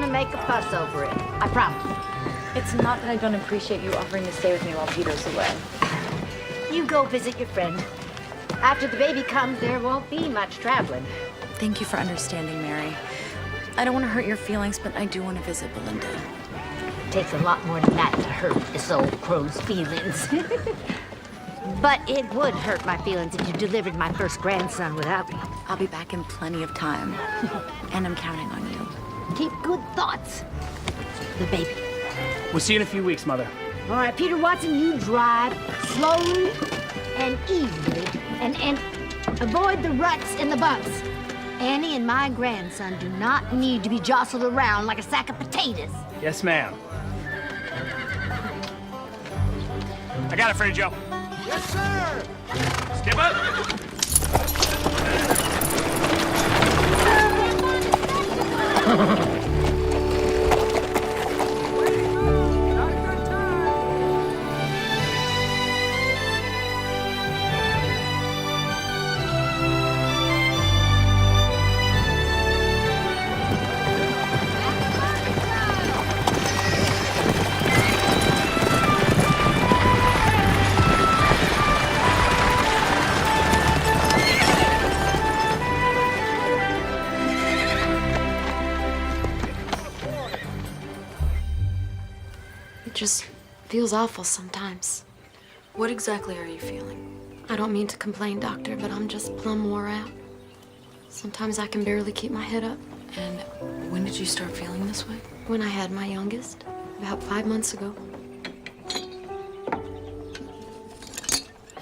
gonna make a fuss over it. I promise. It's not that I don't appreciate you offering to stay with me while Peter's away. You go visit your friend. After the baby comes, there won't be much traveling. Thank you for understanding, Mary. I don't want to hurt your feelings, but I do want to visit Belinda. It takes a lot more than that to hurt this old crow's feelings. But it would hurt my feelings if you delivered my first grandson without me. I'll be back in plenty of time, and I'm counting on you. Keep good thoughts. The baby. We'll see you in a few weeks, Mother. All right, Peter Watson, you drive slowly and easily and avoid the ruts and the bumps. Annie and my grandson do not need to be jostled around like a sack of potatoes. Yes, ma'am. I got it for you, Joe. Yes, sir! Skip it! It just feels awful sometimes. What exactly are you feeling? I don't mean to complain, Doctor, but I'm just plumb wore out. Sometimes I can barely keep my head up. And when did you start feeling this way? When I had my youngest, about 5 months ago.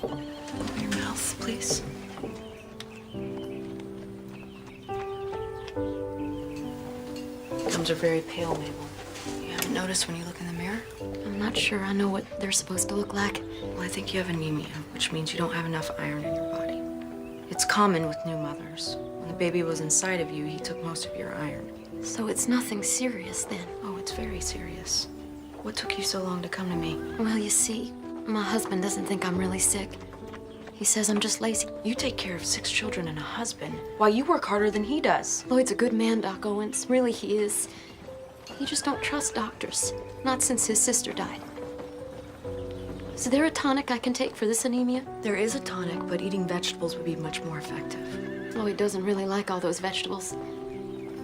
Open your mouth, please. Gums are very pale, Mabel. You haven't noticed when you look in the mirror? I'm not sure I know what they're supposed to look like. Well, I think you have anemia, which means you don't have enough iron in your body. It's common with new mothers. When the baby was inside of you, he took most of your iron. So it's nothing serious then? Oh, it's very serious. What took you so long to come to me? Well, you see, my husband doesn't think I'm really sick. He says I'm just lazy. You take care of 6 children and a husband, while you work harder than he does. Lloyd's a good man, Doc Owens. Really, he is. You just don't trust doctors. Not since his sister died. Is there a tonic I can take for this anemia? There is a tonic, but eating vegetables would be much more effective. Lloyd doesn't really like all those vegetables.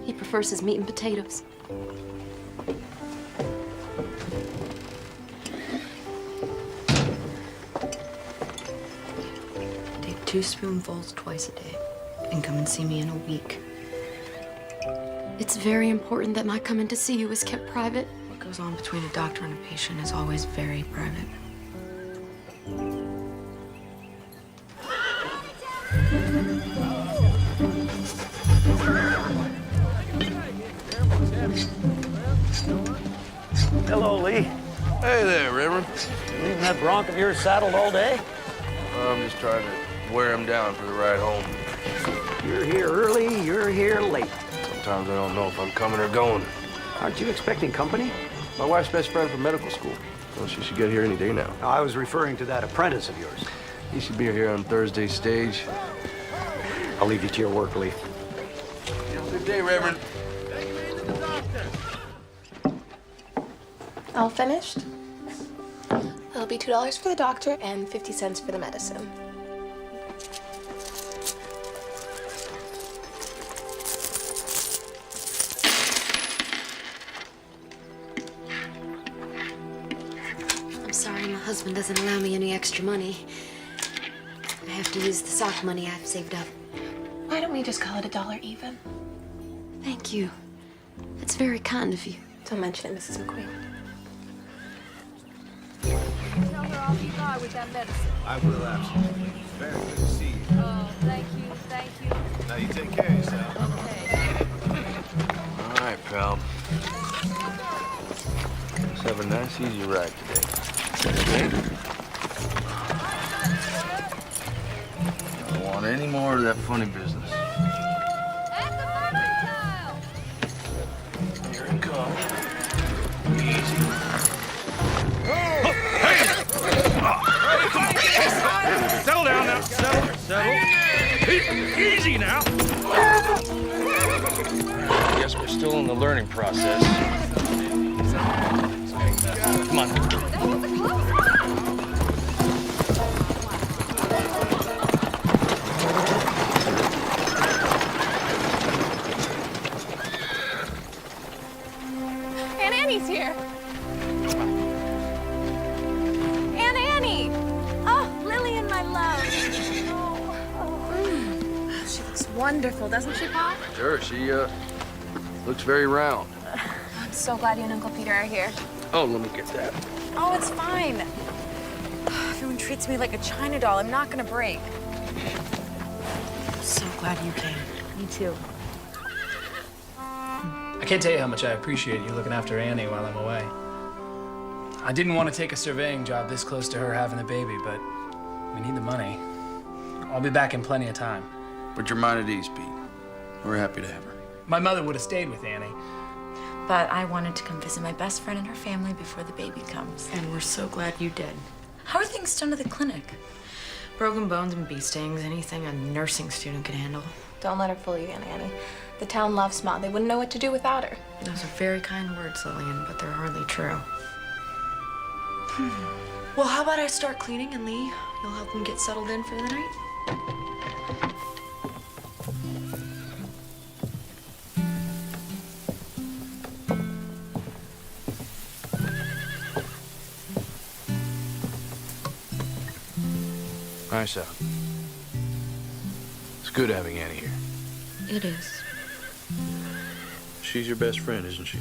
He prefers his meat and potatoes. Take 2 spoonfuls twice a day, and come and see me in a week. It's very important that my coming to see you is kept private. What goes on between a doctor and a patient is always very private. Hello, Lee. Hey there, Reverend. Leaving that bronc of yours saddled all day? I'm just trying to wear him down for the ride home. You're here early, you're here late. Sometimes I don't know if I'm coming or going. Aren't you expecting company? My wife's best friend from medical school. Well, she should get here any day now. No, I was referring to that apprentice of yours. He should be here on Thursday's stage. I'll leave you to your work, Lee. Have a good day, Reverend. All finished? It'll be $2 for the doctor and 50 cents for the medicine. I'm sorry, my husband doesn't allow me any extra money. I have to use the sock money I've saved up. Why don't we just call it $1 even? Thank you. That's very kind of you. Don't mention it, Mrs. McQueen. Tell her I'll be by with that medicine. I will, absolutely. Very good to see you. Oh, thank you, thank you. Now you take care of yourself. Okay. All right, pal. Let's have a nice, easy ride today. Okay? I don't want any more of that funny business. At the mercantile! Here it comes. Easy. Settle down now. Settle. Easy now. Guess we're still still in the learning process. Come on. Aunt Annie's here. Aunt Annie! Oh, Lillian, my love. She looks wonderful, doesn't she, Pop? Sure, she looks very round. I'm so glad you and Uncle Peter are here. Oh, let me get that. Oh, it's fine. Everyone treats me like a China doll. I'm not gonna break. So glad you came. Me too. I can't tell you how much I appreciate you looking after Annie while I'm away. I didn't want to take a surveying job this close to her having the baby, but we need the money. I'll be back in plenty of time. Put your mind at ease, Pete. We're happy to have her. My mother would have stayed with Annie. But I wanted to come visit my best friend and her family before the baby comes. And we're so glad you did. How are things done at the clinic? Broken bones and bee stings, anything a nursing student could handle. Don't let her fool you, Aunt Annie. The town loves Ma. They wouldn't know what to do without her. Those are very kind words, Lillian, but they're hardly true. Well, how about I start cleaning and Lee, you'll help them get settled in for the night? Nice out. It's good having Annie here. It is. She's your best friend, isn't she?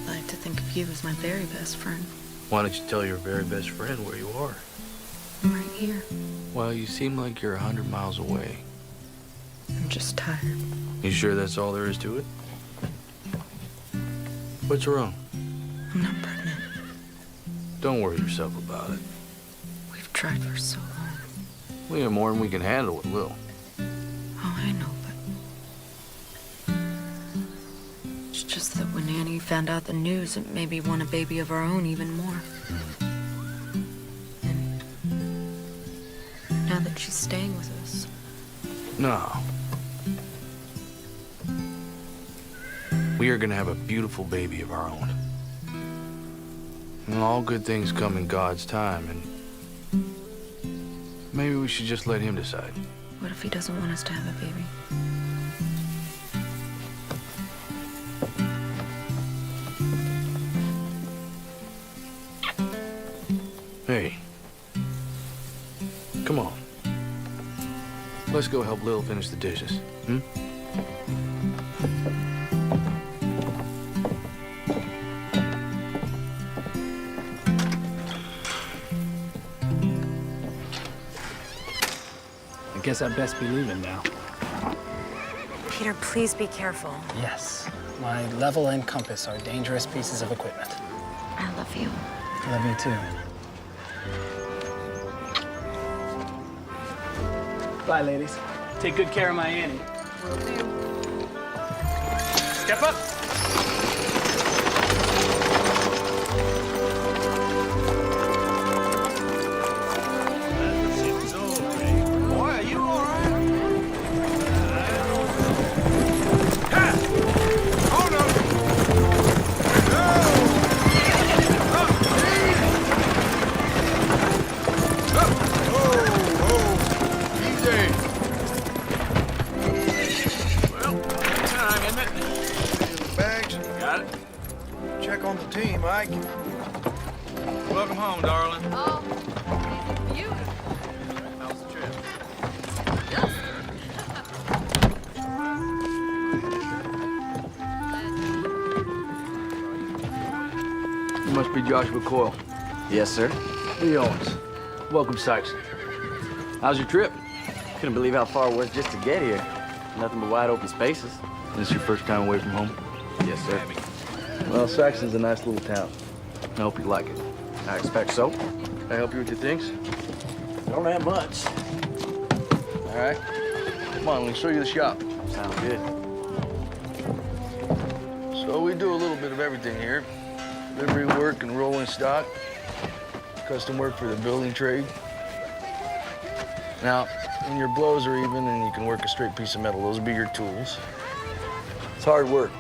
I'd like to think of you as my very best friend. Why don't you tell your very best friend where you are? I'm right here. Well, you seem like you're 100 miles away. I'm just tired. You sure that's all there is to it? What's wrong? I'm not pregnant. Don't worry yourself about it. We've tried for so long. We have more than we can handle with Lil. Oh, I know, but it's just that when Annie found out the news, it made me want a baby of our own even more. And now that she's staying with us, No. We are gonna have a beautiful baby of our own. And all good things come in God's time, and maybe we should just let him decide. what if he doesn't want us to have a baby? Hey. Come on. Let's go help Lil finish the dishes. Hmm? I guess I'd best be leaving now. Peter, please be careful. Yes. My level and compass are dangerous pieces of equipment. I love you. I love you too. Bye, ladies. Take good care of my Annie. Will do. Step up. Boy, are you all right? Hold on. Easy. Well, time, isn't it? Bags. Got it. Check on the team, Ike. Welcome home, darling. Oh, these are beautiful. How's the trip? You must be Joshua Coyle. Yes, sir. Lee Owens. Welcome, Sykes. How's your trip? Couldn't believe how far it was just to get here. Nothing but wide open spaces. This your first time away from home? Yes, sir. Well, Saxon's a nice little town. I hope you like it. I expect so. Can I help you with your things? Don't have much. All right. Come on, let me show you the shop. Sounds good. So we do a little bit of everything here. Livery work and rolling stock. Custom work for the building trade. Now, when your blows are even and you can work a straight piece of metal, those will be your tools. It's hard work.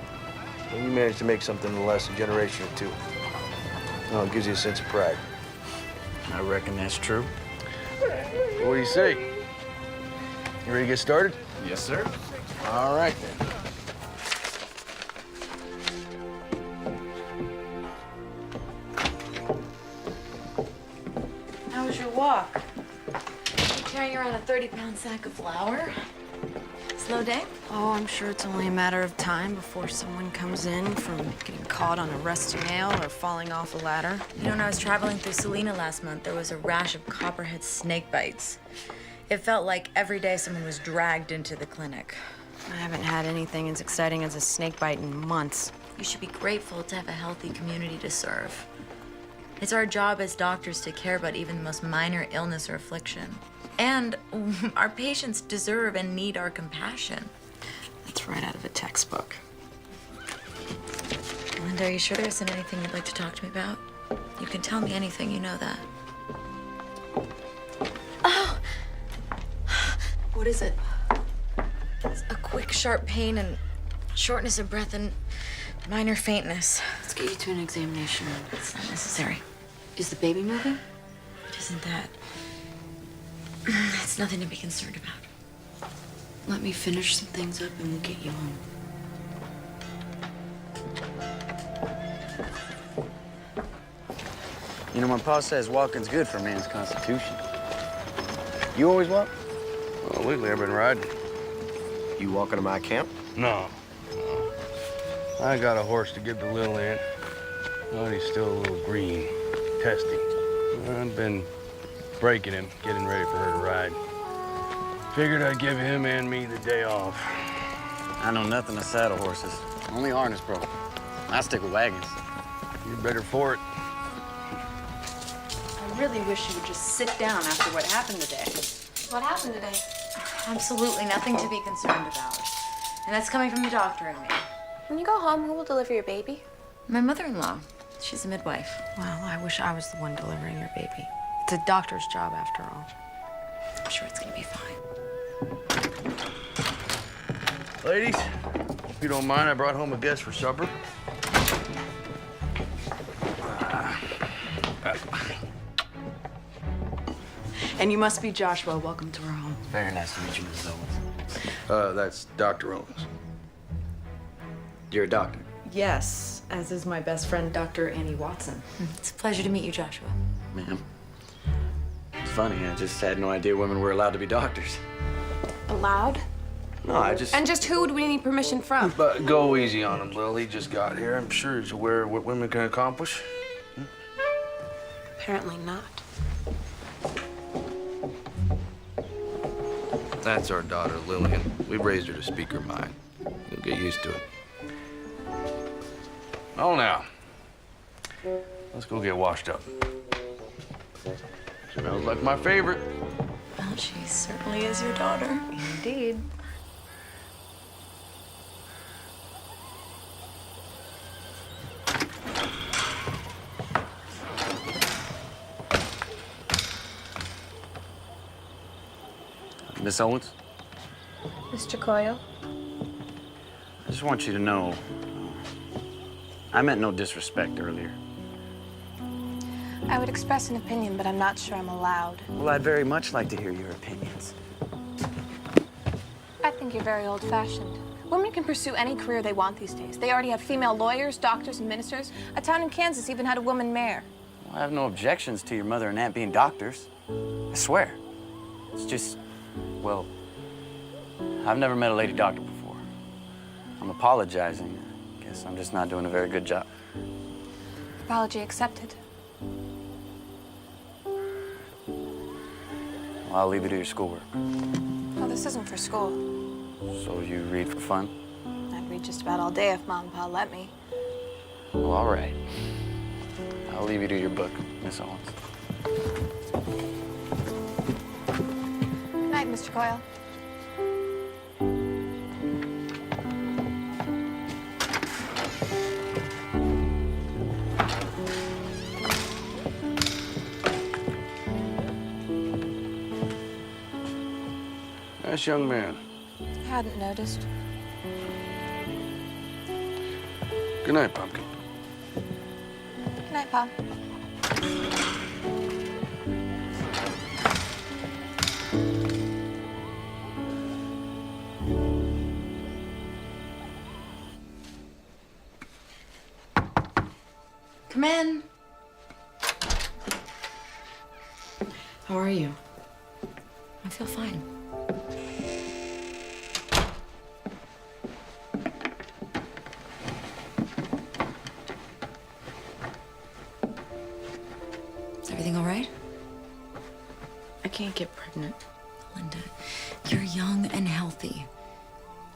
when you manage to make something in less than a generation or two, it gives you a sense of pride. I reckon that's true. What do you say? You ready to get started? Yes, sir. All right, then. How was your walk? Carrying around a 30-pound sack of flour? Slow day? Oh, I'm sure it's only a matter of time before someone comes in from getting caught on a rusty nail or falling off a ladder. You know, when I was traveling through Salina last month, there was a rash of copperhead snake bites. It felt like every day someone was dragged into the clinic. I haven't had anything as exciting as a snake bite in months. You should be grateful to have a healthy community to serve. It's our job as doctors to care about even the most minor illness or affliction. And our patients deserve and need our compassion. That's right out of a textbook. Linda, are you sure there isn't anything you'd like to talk to me about? You can tell me anything, you know that. Oh! What is it? It's a quick, sharp pain and shortness of breath and minor faintness. Let's get you to an examination. It's not necessary. Is the baby moving? It isn't that. It's nothing to be concerned about. Let me finish some things up and we'll get you home. You know, my pa says walking's good for a man's constitution. You always walk? Well, lately I've been riding. You walking to my camp? No. I got a horse to give to Lil Aunt, but he's still a little green, testy. I've been breaking him, getting ready for her to ride. Figured I'd give him and me the day off. I know nothing of saddle horses. Only harness broke. I stick with wagons. You're better for it. I really wish you would just sit down after what happened today. What happened today? Absolutely nothing to be concerned about. And that's coming from the doctor and me. When you go home, who will deliver your baby? My mother-in-law. She's a midwife. Well, I wish I was the one delivering your baby. It's a doctor's job after all. I'm sure it's gonna be fine. Ladies, if you don't mind, I brought home a guest for supper. And you must be Joshua. Welcome to our home. Very nice to meet you, Mrs. Owens. That's Dr. Owens. You're a doctor? Yes, as is my best friend, Dr. Annie Watson. It's a pleasure to meet you, Joshua. Ma'am. It's funny, I just had no idea women were allowed to be doctors. Allowed? No, I just... And just who would we need permission from? But go easy on him, Lil. He just got here. I'm sure he's aware of what women can accomplish. Apparently not. That's our daughter, Lillian. We raised her to speak her mind. You'll get used to it. Oh, now. Let's go get washed up. Smells like my favorite. Well, she certainly is your daughter. Indeed. Miss Owens? Mr. Coyle? I just want you to know, I meant no disrespect earlier. I would express an opinion, but I'm not sure I'm allowed. Well, I'd very much like to hear your opinions. I think you're very old-fashioned. Women can pursue any career they want these days. They already have female lawyers, doctors, and ministers. A town in Kansas even had a woman mayor. Well, I have no objections to your mother and aunt being doctors. I swear. It's just, well, I've never met a lady doctor before. I'm apologizing. I guess I'm just not doing a very good job. Apology accepted. Well, I'll leave you to your schoolwork. Well, this isn't for school. So you read for fun? I'd read just about all day if Mom and Pa let me. Well, all right. I'll leave you to your book, Miss Owens. Good night, Mr. Coyle. Nice young man. I hadn't noticed. Good night, Pumpkin. Good night, Pop. Come in. How are you? I feel fine. Is everything all right? I can't get pregnant. Linda, you're young and healthy.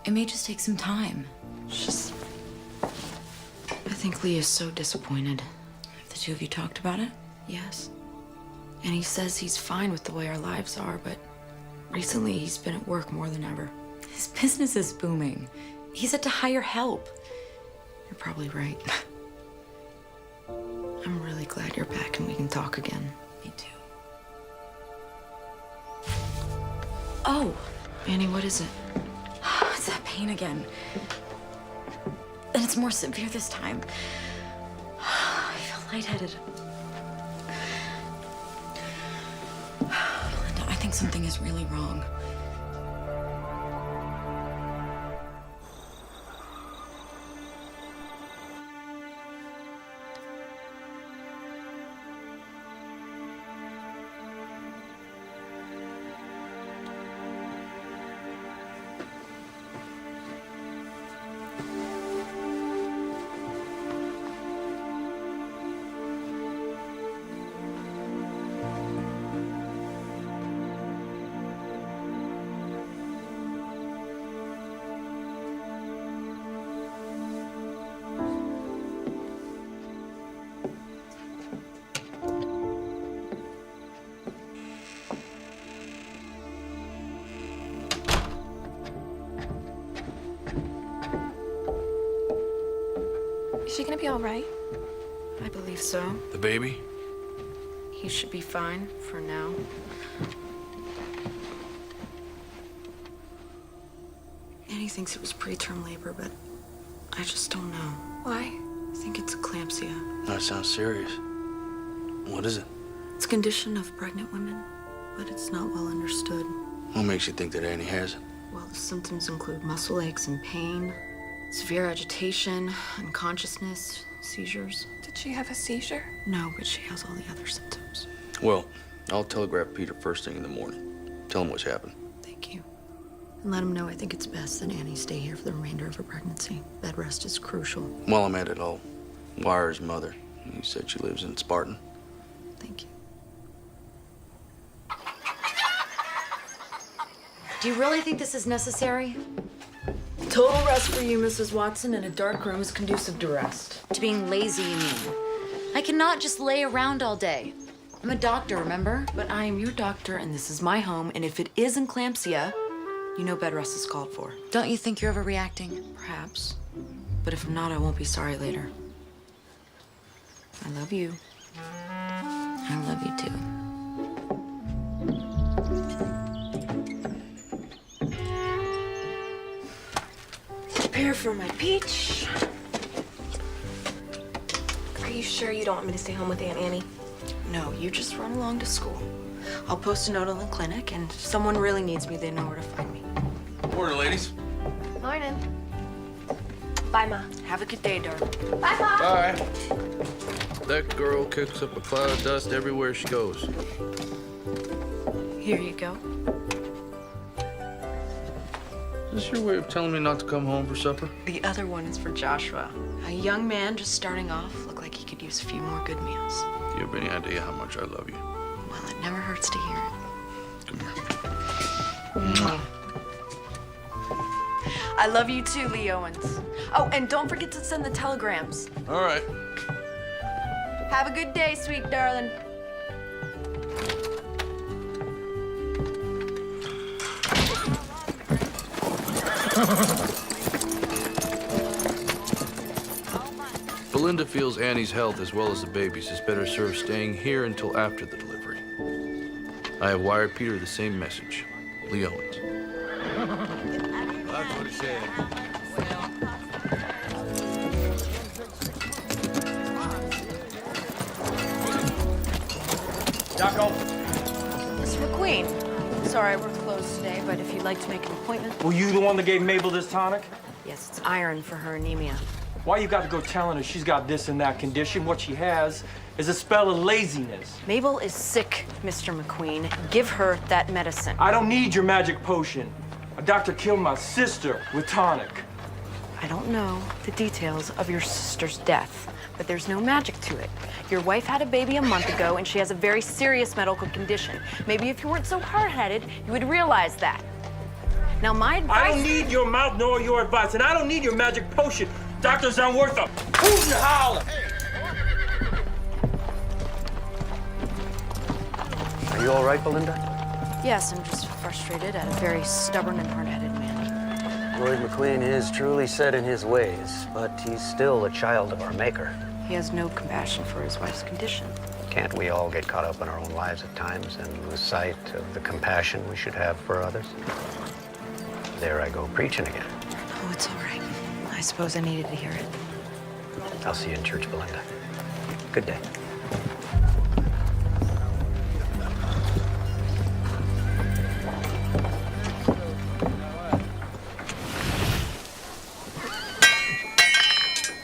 It may just take some time. It's just... I think Lee is so disappointed. Have the two of you talked about it? Yes. And he says he's fine with the way our lives are, but recently he's been at work more than ever. His business is booming. He's had to hire help. You're probably right. I'm really glad you're back and we can talk again. Me too. Oh, Annie, what is it? it's that pain again. And it's more severe this time. I feel lightheaded. Linda, I think something is really wrong. Is she gonna be all right? I believe so. The baby? He should be fine for now. Annie thinks it was preterm labor, but I just don't know. Why? I think it's eclampsia. That sounds serious. What is it? It's a condition of pregnant women, but it's not well understood. What makes you think that Annie has it? Well, the symptoms include muscle aches and pain, severe agitation, unconsciousness, seizures. Did she have a seizure? No, but she has all the other symptoms. Well, I'll telegraph Peter first thing in the morning. Tell him what's happened. Thank you. And let him know I think it's best that Annie stay here for the remainder of her pregnancy. Bed rest is crucial. While I'm at it, I'll wire his mother. You said she lives in Spartan. Thank you. Do you really think this is necessary? Total rest for you, Mrs. Watson, and a dark room is conducive to rest. To being lazy, you mean? I cannot just lay around all day. I'm a doctor, remember? But I am your doctor, and this is my home, and if it is eclampsia, you know bed rest is called for. Don't you think you're overreacting? Perhaps. But if I'm not, I won't be sorry later. I love you. I love you too. Prepare for my peach. Are you sure you don't want me to stay home with Aunt Annie? No, you just run along to school. I'll post a note on the clinic, and if someone really needs me, they know where to find me. Morning, ladies. Morning. Bye, Ma. Have a good day, darling. Bye, Ma. Bye. That girl kicks up a cloud of dust everywhere she goes. Here you go. Is this your way of telling me not to come home for supper? The other one is for Joshua. A young man just starting off, looked like he could use a few more good meals. Do you have any idea how much I love you? Well, it never hurts to hear it. Come here. Mwah. I love you too, Lee Owens. Oh, and don't forget to send the telegrams. All right. Have a good day, sweet darling. Belinda feels Annie's health as well as the baby's is better served staying here until after the delivery. I have wired Peter the same message. Lee Owens. That's what he said. sorry we're closed today, but if you'd like to make an appointment. Were you the one that gave Mabel this tonic? Yes, it's iron for her anemia. Why you got to go telling her she's got this and that condition? What she has is a spell of laziness. Mabel is sick, Mr. McQueen. Give her that medicine. I don't need your magic potion. A doctor killed my sister with tonic. I don't know the details of your sister's death, but there's no magic to it. Your wife had a baby a month ago, and she has a very serious medical condition. Maybe if you weren't so hard-headed, you would realize that. Now, my advice... I don't need your mouth nor your advice, and I don't need your magic potion. Doctors aren't worth a hoot and holler. Are you all right, Belinda? Yes, I'm just frustrated at a very stubborn and hard-headed man. Lloyd McQueen is truly set in his ways, but he's still a child of our maker. He has no compassion for his wife's condition. Can't we all get caught up in our own lives at times and lose sight of the compassion we should have for others? There I go preaching again. Oh, it's all right. I suppose I needed to hear it. I'll see you in church, Belinda. Good day.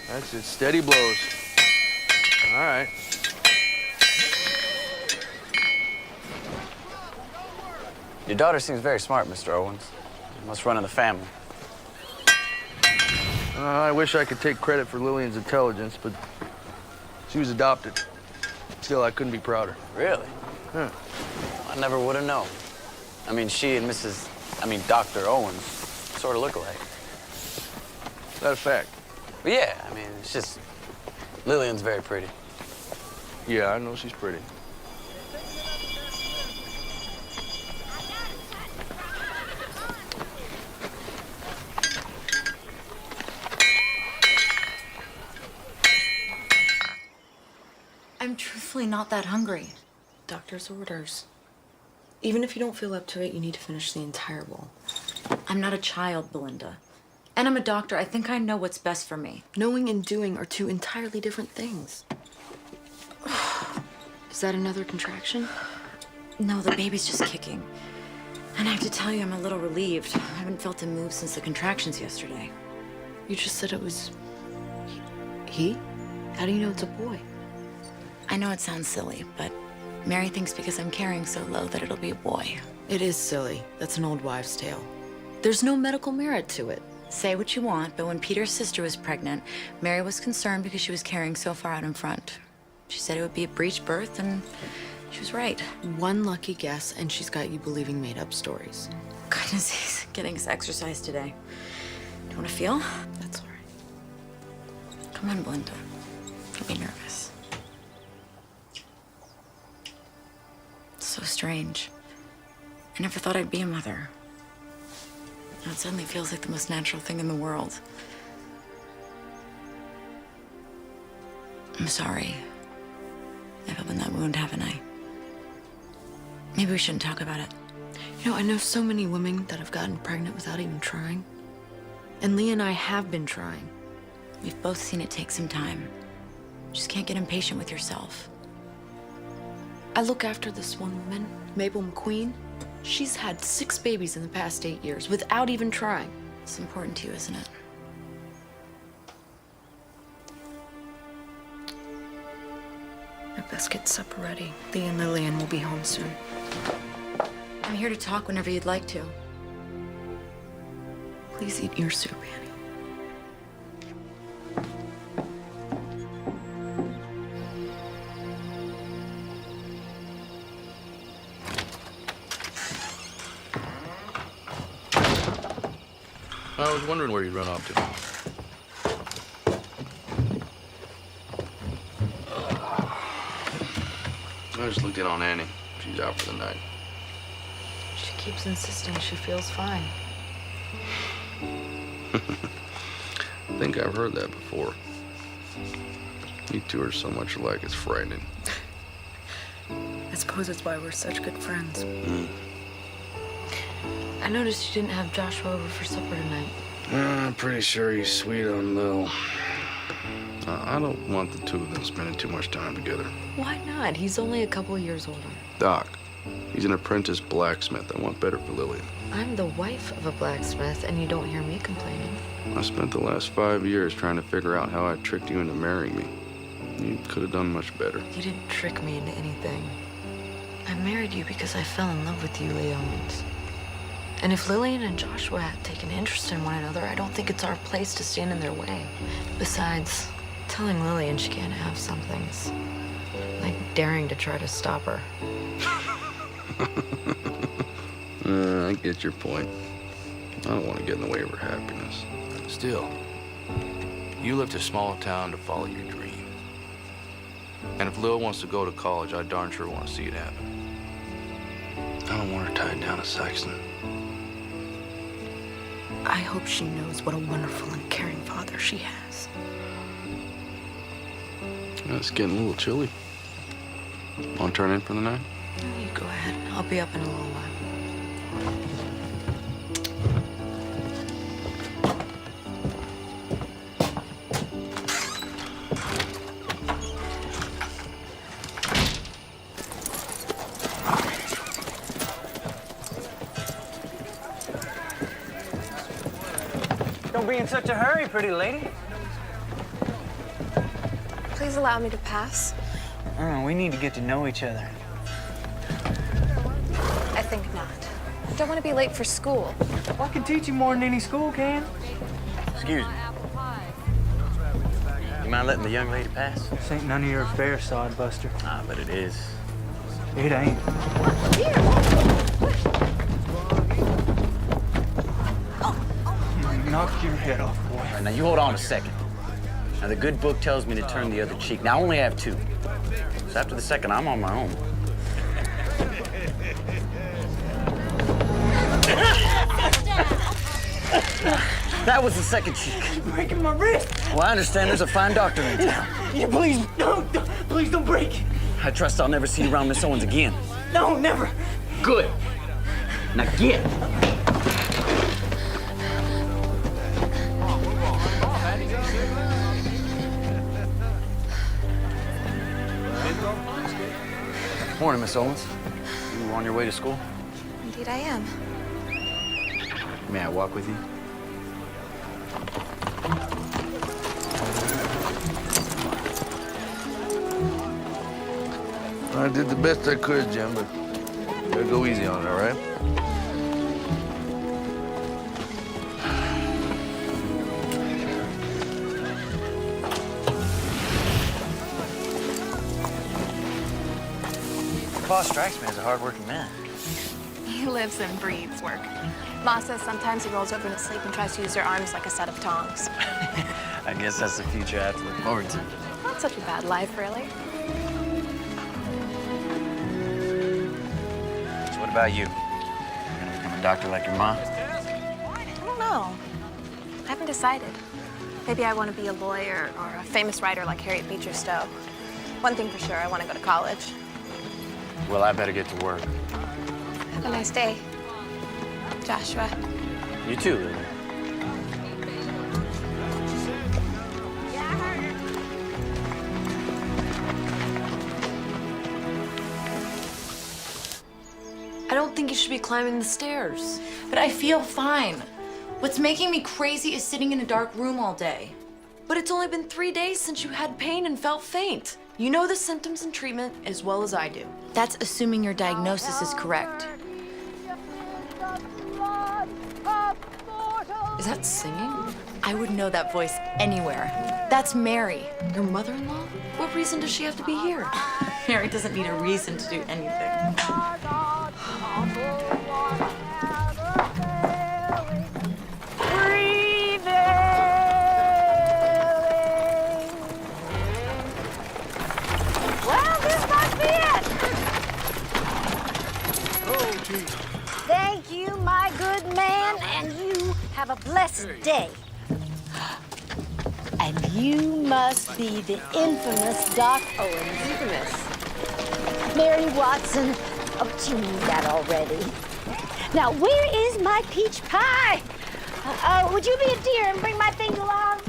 That's it, steady blows. All right. Your daughter seems very smart, Mr. Owens. Must run in the family. I wish I could take credit for Lillian's intelligence, but she was adopted. Still, I couldn't be prouder. Really? Huh. I never would have known. I mean, she and Dr. Owens sort of look alike. That's a fact. But yeah, I mean, it's just, Lillian's very pretty. Yeah, I know she's pretty. I'm truthfully not that hungry. Doctor's orders. Even if you don't feel up to it, you need to finish the entire bowl. I'm not a child, Belinda. And I'm a doctor. I think I know what's best for me. Knowing and doing are two entirely different things. Is that another contraction? No, the baby's just kicking. And I have to tell you, I'm a little relieved. I haven't felt him move since the contractions yesterday. You just said it was... he? How do you know it's a boy? I know it sounds silly, but Mary thinks because I'm carrying so low that it'll be a boy. It is silly. That's an old wives' tale. There's no medical merit to it. Say what you want, but when Peter's sister was pregnant, Mary was concerned because she was carrying so far out in front. She said it would be a breech birth, and she was right. One lucky guess, and she's got you believing made-up stories. Goodness, he's getting his exercise today. Do you want to feel? That's all right. Come on, Belinda. Don't be nervous. It's so strange. I never thought I'd be a mother. Now it suddenly feels like the most natural thing in the world. I'm sorry. I've opened that wound, haven't I? Maybe we shouldn't talk about it. You know, I know so many women that have gotten pregnant without even trying. And Lee and I have been trying. We've both seen it take some time. Just can't get impatient with yourself. I look after this one woman, Mabel McQueen. She's had 6 babies in the past 8 years without even trying. It's important to you, isn't it? I best get supper ready. Lee and Lillian will be home soon. I'm here to talk whenever you'd like to. Please eat your soup, Annie. I was wondering where you'd run off to. I just looked in on Annie. She's out for the night. She keeps insisting she feels fine. I think I've heard that before. You two are so much alike, it's frightening. I suppose it's why we're such good friends. I noticed you didn't have Joshua over for supper tonight. I'm pretty sure he's sweet on Lil. I don't want the two of them spending too much time together. Why not? He's only a couple years older. Doc, He's an apprentice blacksmith. I want better for Lillian. I'm the wife of a blacksmith, and you don't hear me complaining. I spent the last 5 years trying to figure out how I tricked you into marrying me. You could have done much better. You didn't trick me into anything. I married you because I fell in love with you, Leons. And if Lillian and Joshua had taken interest in one another, I don't think it's our place to stand in their way. Besides, telling Lillian she can't have some things, like daring to try to stop her. I get your point. I don't want to get in the way of her happiness. Still, you left a small town to follow your dream. And if Lil wants to go to college, I darn sure want to see it happen. I don't want her tied down to Saxon. I hope she knows what a wonderful and caring father she has. It's getting a little chilly. Want to turn in for the night? You go ahead. I'll be up in a little while. Don't be in such a hurry, pretty lady. Please allow me to pass. Oh, we need to get to know each other. I think not. I don't want to be late for school. Well, I can teach you more than any school can. Excuse me. You mind letting the young lady pass? This ain't none of your affair, sodbuster. Ah, but it is. It ain't. You knocked your head off, boy. All right, now you hold on a second. Now the good book tells me to turn the other cheek. Now I only have 2. So after the second, I'm on my own. That was the second cheek. You're breaking my wrist. Well, I understand there's a fine doctor in town. Yeah, please don't break it. I trust I'll never see you around Miss Owens again. No, never. Good. Now get. Morning, Miss Owens. You on your way to school? Indeed, I am. May I walk with you? I did the best I could, Jim, but you gotta go easy on it, all right? Boss strikes me as a hard-working man. He lives and breathes work. Ma says sometimes he rolls over in his sleep and tries to use your arms like a set of tongs. I guess that's the future I have to look forward to. Not such a bad life, really. So what about you? You gonna become a doctor like your mom? I don't know. I haven't decided. Maybe I want to be a lawyer or a famous writer like Harriet Beecher Stowe. One thing for sure, I want to go to college. Well, I better get to work. Have a nice day, Joshua. You too, Lily. I don't think you should be climbing the stairs. But I feel fine. What's making me crazy is sitting in a dark room all day. But it's only been 3 days since you had pain and felt faint. You know the symptoms and treatment as well as I do. That's assuming your diagnosis is correct. Is that singing? I would know that voice anywhere. That's Mary. Your mother-in-law? What reason does she have to be here? Mary doesn't need a reason to do anything. Well, this must be it. Oh, gee. Thank you, my good man, and you have a blessed day. And you must be the infamous Doc Owens. Infamous. Mary Watson. Oh, you knew that already. Now, where is my peach pie? Would you be a dear and bring my things along?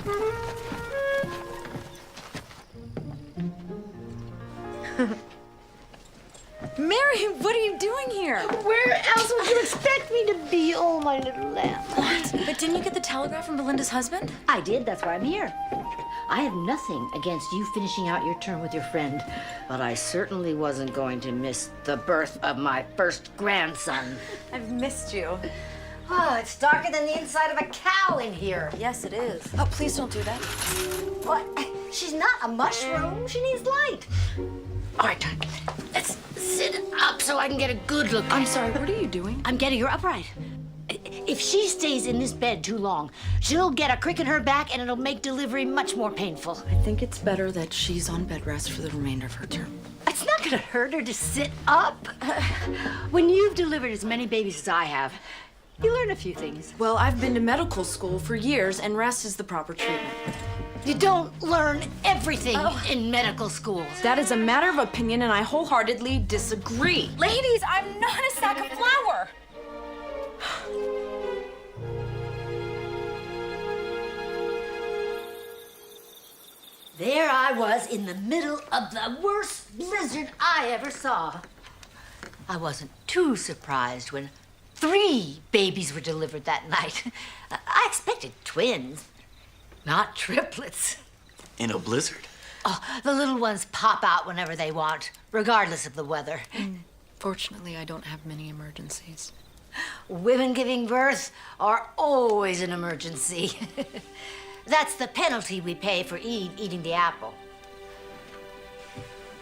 Mary, what are you doing here? Where else would you expect me to be? Oh, my little lamb. What? But didn't you get the telegram from Belinda's husband? I did. That's why I'm here. I have nothing against you finishing out your term with your friend, but I certainly wasn't going to miss the birth of my first grandson. I've missed you. Oh, it's darker than the inside of a cow in here. Yes, it is. Oh, please don't do that. What? She's not a mushroom. She needs light. All right, let's sit up so I can get a good look. I'm sorry, what are you doing? I'm getting her upright. If she stays in this bed too long, she'll get a crick in her back and it'll make delivery much more painful. I think it's better that she's on bed rest for the remainder of her term. It's not gonna hurt her to sit up. When you've delivered as many babies as I have, you learn a few things. Well, I've been to medical school for years, and rest is the proper treatment. You don't learn everything in medical school. That is a matter of opinion, and I wholeheartedly disagree. Ladies, I'm not a sack of flour. There I was in the middle of the worst blizzard I ever saw. I wasn't too surprised when 3 babies were delivered that night. I expected twins, not triplets. In a blizzard? Oh, the little ones pop out whenever they want, regardless of the weather. Fortunately, I don't have many emergencies. Women giving birth are always an emergency. That's the penalty we pay for eating the apple.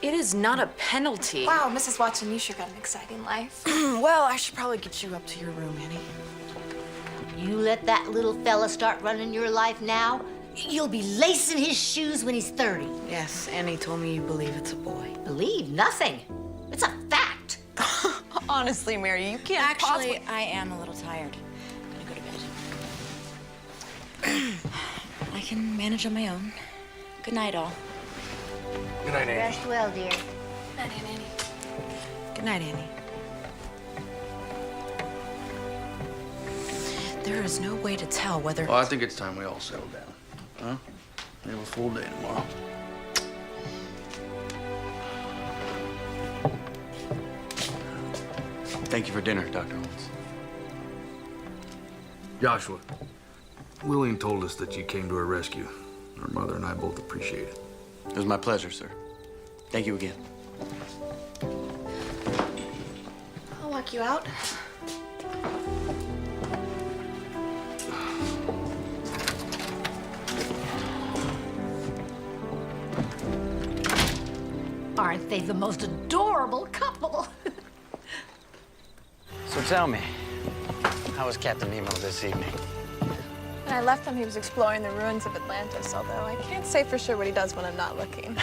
It is not a penalty. Wow, Mrs. Watson, you sure got an exciting life. Well, I should probably get you up to your room, Annie. You let that little fella start running your life now, you'll be lacing his shoes when he's 30. Yes, Annie told me you believe it's a boy. Believe nothing. It's a fact. Honestly, Mary, you can't Actually, I am a little tired. I'm gonna go to bed. I can manage on my own. Good night, all. Good night, Annie. Rest well, dear. Good night, Annie. There is no way to tell whether... Well, I think it's time we all settle down. Huh? We have a full day tomorrow. Thank you for dinner, Dr. Holmes. Joshua, Lillian told us that you came to her rescue. Her mother and I both appreciate it. It was my pleasure, sir. Thank you again. I'll walk you out. Aren't they the most adorable couple? So tell me, how was Captain Nemo this evening? When I left him, he was exploring the ruins of Atlantis, although I can't say for sure what he does when I'm not looking.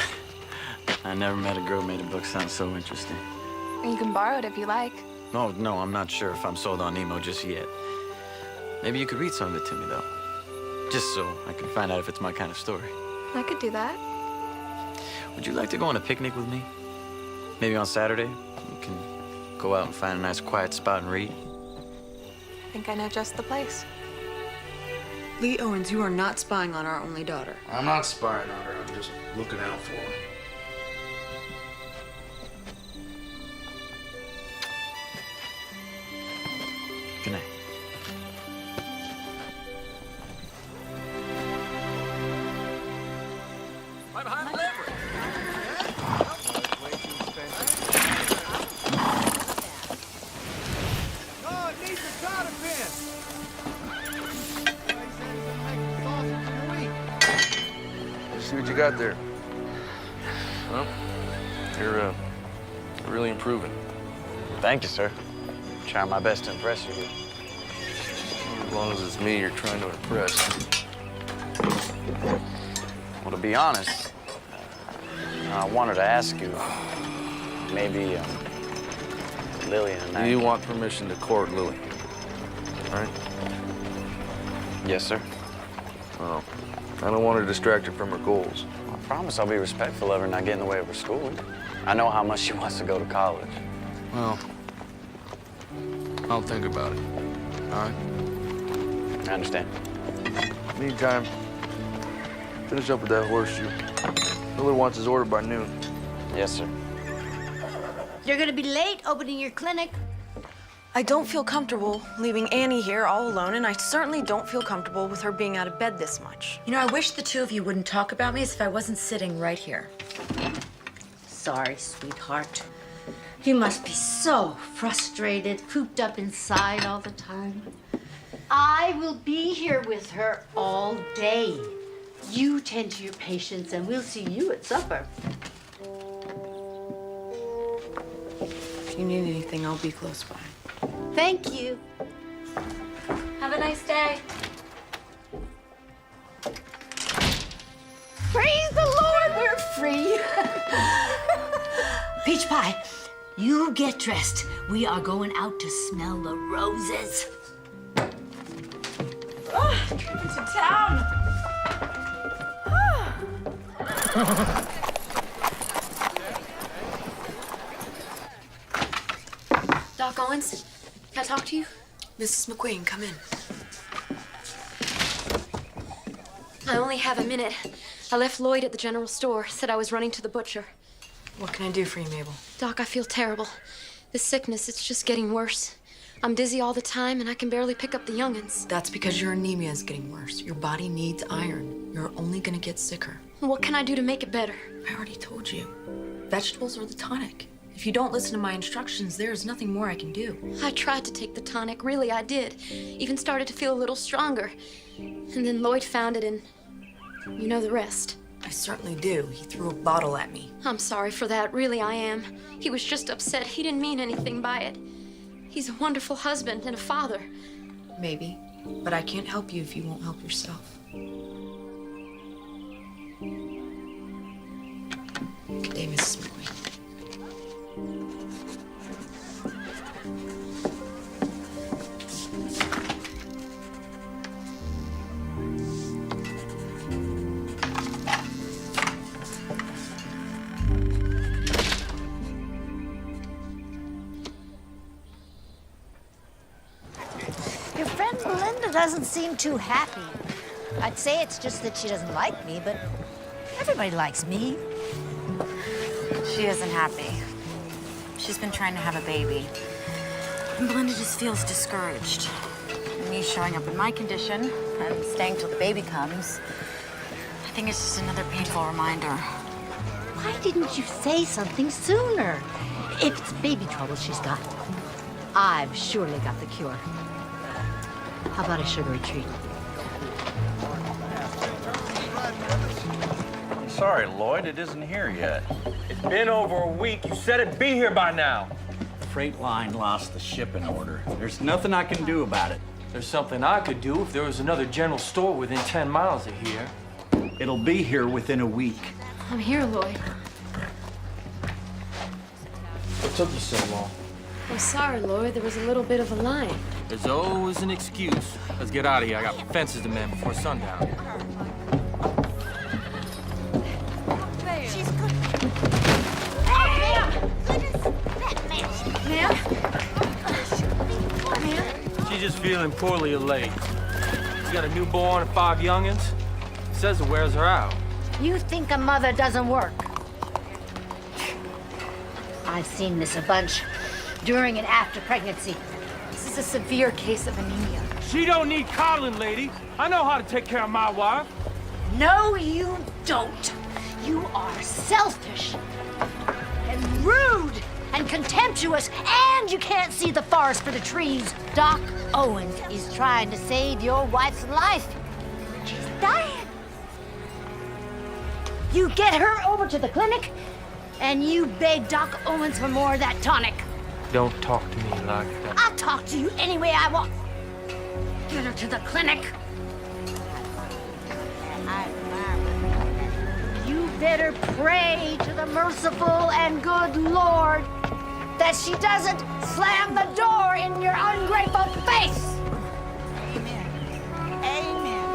I never met a girl who made a book sound so interesting. You can borrow it if you like. No, I'm not sure if I'm sold on Nemo just yet. Maybe you could read some of it to me, though. Just so I can find out if it's my kind of story. I could do that. Would you like to go on a picnic with me? Maybe on Saturday? We can go out and find a nice quiet spot and read. I think I know just the place. Lee Owens, you are not spying on our only daughter. I'm not spying on her. I'm just looking out for her. Good night. Right behind the lever. Oh, it needs a cotter pin. See what you got there. Well, you're really improving. Thank you, sir. Trying my best to impress you. As long as it's me you're trying to impress. Well, to be honest, I wanted to ask you, maybe Lillian and I... You want permission to court Lily, right? Yes, sir. Well, I don't want to distract her from her goals. I promise I'll be respectful of her and not get in the way of her schooling. I know how much she wants to go to college. Well, I'll think about it, all right? I understand. Meantime, finish up with that horseshoe. Miller wants his order by noon. Yes, sir. You're gonna be late opening your clinic. I don't feel comfortable leaving Annie here all alone, and I certainly don't feel comfortable with her being out of bed this much. You know, I wish the two of you wouldn't talk about me as if I wasn't sitting right here. Sorry, sweetheart. You must be so frustrated, cooped up inside all the time. I will be here with her all day. You tend to your patients, and we'll see you at supper. If you need anything, I'll be close by. Thank you. Have a nice day. Praise the Lord, we're free. Peach Pie, you get dressed. We are going out to smell the roses. Oh, trip into town. Doc Owens, can I talk to you? Mrs. McQueen, come in. I only have a minute. I left Lloyd at the general store, said I was running to the butcher. What can I do for you, Mabel? Doc, I feel terrible. This sickness, it's just getting worse. I'm dizzy all the time, and I can barely pick up the young'uns. That's because your anemia is getting worse. Your body needs iron. You're only gonna get sicker. What can I do to make it better? I already told you. Vegetables are the tonic. If you don't listen to my instructions, there's nothing more I can do. I tried to take the tonic, really I did. Even started to feel a little stronger. And then Lloyd found it, and you know the rest. I certainly do. He threw a bottle at me. I'm sorry for that, really I am. He was just upset. He didn't mean anything by it. He's a wonderful husband and a father. Maybe, but I can't help you if you won't help yourself. Good day, Mrs. McQueen. Your friend Melinda doesn't seem too happy. I'd say it's just that she doesn't like me, but everybody likes me. She isn't happy. She's been trying to have a baby. And Belinda just feels discouraged. Me showing up in my condition and staying till the baby comes, I think it's just another painful reminder. Why didn't you say something sooner? If it's baby trouble she's got, I've surely got the cure. How about a sugary treat? I'm sorry, Lloyd, it isn't here yet. It's been over a week. You said it'd be here by now. Freight line lost the shipping order. There's nothing I can do about it. There's something I could do if there was another general store within 10 miles of here. It'll be here within a week. I'm here, Lloyd. What took you so long? I'm sorry, Lloyd. There was a little bit of a line. There's always an excuse. Let's get out of here. I got fences to mend before sundown. She's good. Oh, ma'am! Ma'am? Ma'am? She's just feeling poorly late. She's got a newborn and 5 youngins. Says it wears her out. You think a mother doesn't work? I've seen this a bunch during and after pregnancy. This is a severe case of anemia. She don't need coddling, lady. I know how to take care of my wife. No, you don't. You are selfish and rude and contemptuous, and you can't see the forest for the trees. Doc Owens is trying to save your wife's life. She's dying. You get her over to the clinic, and you beg Doc Owens for more of that tonic. Don't talk to me like that. I'll talk to you any way I want. Get her to the clinic. You better pray to the merciful and good Lord that she doesn't slam the door in your ungrateful face. Amen. Amen.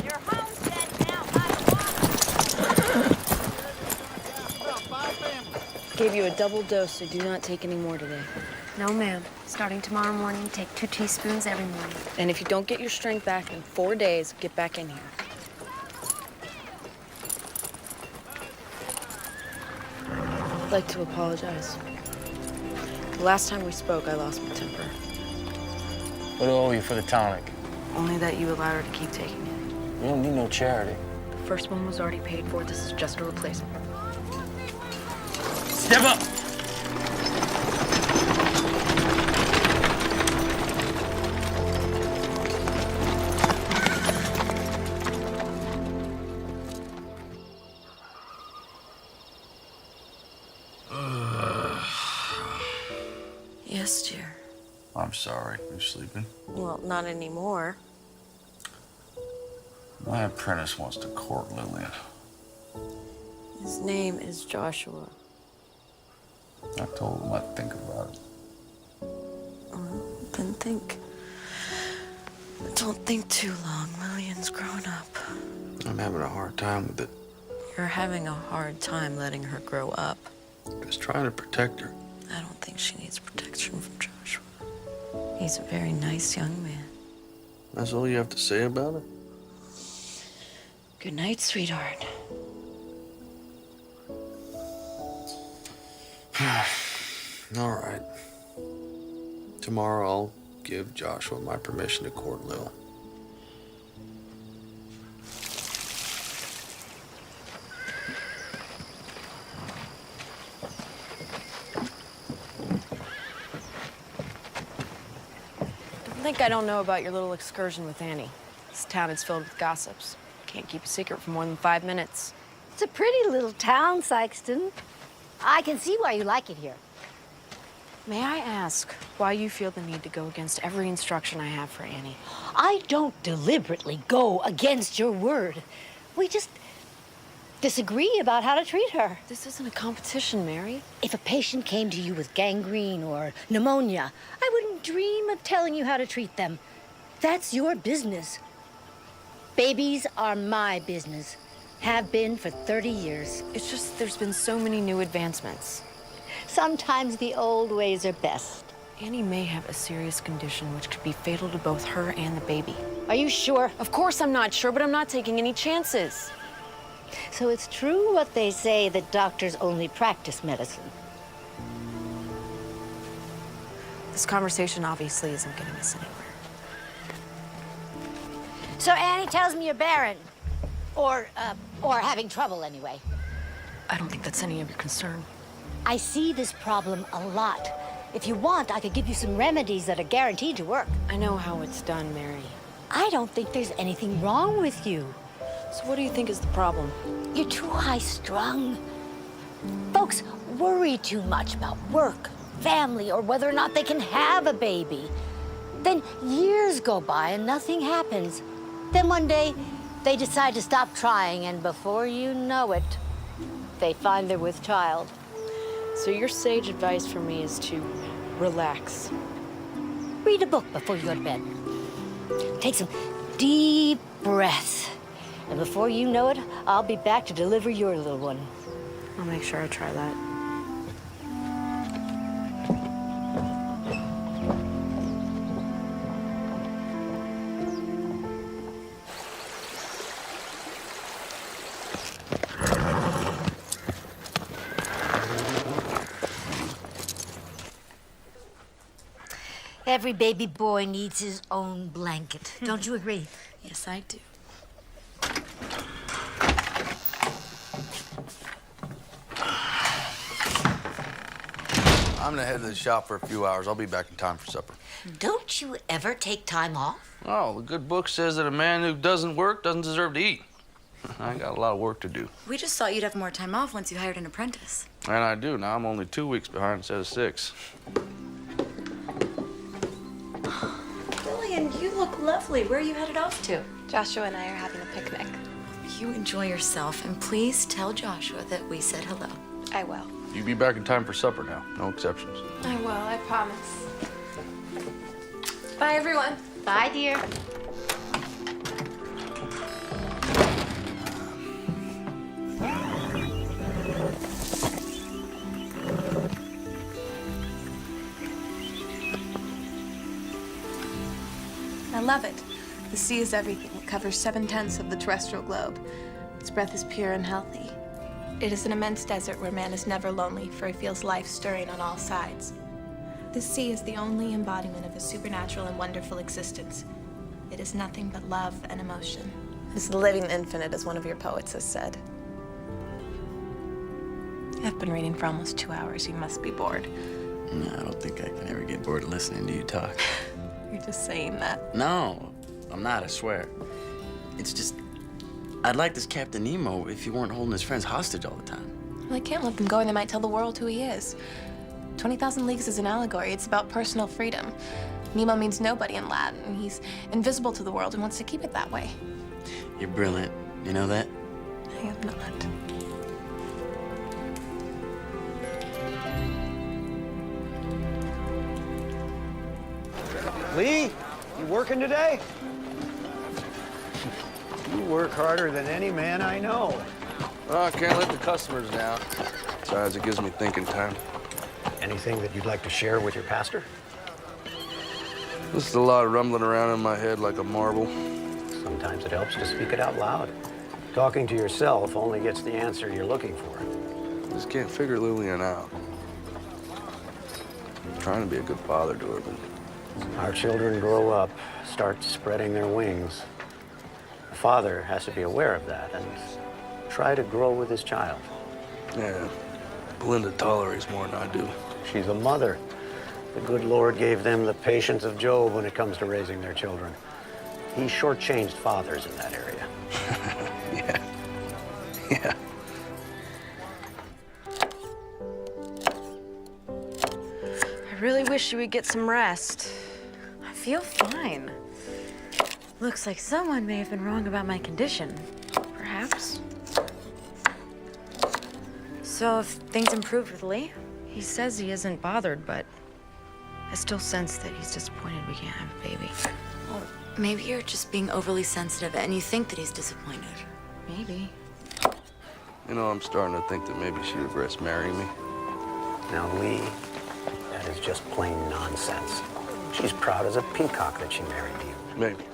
You're homestead now by the Gave you a double dose, so do not take any more today. No, ma'am. Starting tomorrow morning, take 2 teaspoons every morning. And if you don't get your strength back in 4 days, get back in here. I'd like to apologize. The last time we spoke, I lost my temper. What do I owe you for the tonic? Only that you allowed her to keep taking it. You don't need no charity. The first one was already paid for. This is just a replacement. Step up! Yes, dear. I'm sorry. You sleeping? Well, not anymore. My apprentice wants to court Lillian. His name is Joshua. I told him I'd think about it. Then think. Don't think too long. Lillian's grown up. I'm having a hard time with it. You're having a hard time letting her grow up. Just trying to protect her. I don't think she needs protection from Joshua. He's a very nice young man. That's all you have to say about it? Good night, sweetheart. All right. Tomorrow I'll give Joshua my permission to court Lil. Don't think I don't know about your little excursion with Annie. This town is filled with gossips. Can't keep a secret for more than 5 minutes. It's a pretty little town, Sykeston. I can see why you like it here. May I ask why you feel the need to go against every instruction I have for Annie? I don't deliberately go against your word. We just disagree about how to treat her. This isn't a competition, Mary. If a patient came to you with gangrene or pneumonia, I wouldn't dream of telling you how to treat them. That's your business. Babies are my business. Have been for 30 years. It's just there's been so many new advancements. Sometimes the old ways are best. Annie may have a serious condition which could be fatal to both her and the baby. Are you sure? Of course I'm not sure, but I'm not taking any chances. So it's true what they say that doctors only practice medicine. This conversation obviously isn't getting us anywhere. So Annie tells me you're barren. Or having trouble anyway. I don't think that's any of your concern. I see this problem a lot. If you want, I could give you some remedies that are guaranteed to work. I know how it's done, Mary. I don't think there's anything wrong with you. So what do you think is the problem? You're too high-strung. Folks worry too much about work, family, or whether or not they can have a baby. Then years go by and nothing happens. Then one day, they decide to stop trying, and before you know it, they find they're with child. So your sage advice for me is to relax. Read a book before you go to bed. Take some deep breaths. And before you know it, I'll be back to deliver your little one. I'll make sure I try that. Every baby boy needs his own blanket. Don't you agree? Yes, I do. I'm gonna head to the shop for a few hours. I'll be back in time for supper. Don't you ever take time off? Oh, the good book says that a man who doesn't work doesn't deserve to eat. I got a lot of work to do. We just thought you'd have more time off once you hired an apprentice. And I do. Now I'm only 2 weeks behind instead of 6. Lillian, you look lovely. Where are you headed off to? Joshua and I are having a picnic. You enjoy yourself, and please tell Joshua that we said hello. I will. You be back in time for supper now. No exceptions. I will, I promise. Bye, everyone. Bye, dear. I love it. The sea is everything. It covers 7/10 of the terrestrial globe. Its breath is pure and healthy. It is an immense desert where man is never lonely, for he feels life stirring on all sides. The sea is the only embodiment of a supernatural and wonderful existence. It is nothing but love and emotion. It's the living infinite, as one of your poets has said. I've been reading for almost 2 hours. You must be bored. No, I don't think I can ever get bored of listening to you talk. You're just saying that. No, I'm not, I swear. It's just, I'd like this Captain Nemo if he weren't holding his friends hostage all the time. Well, I can't let them go, and they might tell the world who he is. 20,000 Leagues is an allegory. It's about personal freedom. Nemo means nobody in Latin. He's invisible to the world and wants to keep it that way. You're brilliant. You know that? I am not. Lee, you working today? You work harder than any man I know. Well, I can't let the customers down. Besides, it gives me thinking time. Anything that you'd like to share with your pastor? This is a lot of rumbling around in my head like a marble. Sometimes it helps to speak it out loud. Talking to yourself only gets the answer you're looking for. Just can't figure Lillian out. I'm trying to be a good father to her, but... Our children grow up, start spreading their wings. The father has to be aware of that and try to grow with his child. Yeah, Belinda tolerates more than I do. She's a mother. The good Lord gave them the patience of Job when it comes to raising their children. He shortchanged fathers in that area. Yeah. Yeah. I really wish you would get some rest. I feel fine. Looks like someone may have been wrong about my condition. Perhaps. So, if things improved with Lee? He says he isn't bothered, but I still sense that he's disappointed we can't have a baby. Well, maybe you're just being overly sensitive and you think that he's disappointed. Maybe. You know, I'm starting to think that maybe she regrets marrying me. Now, Lee, that is just plain nonsense. She's proud as a peacock that she married you. Maybe.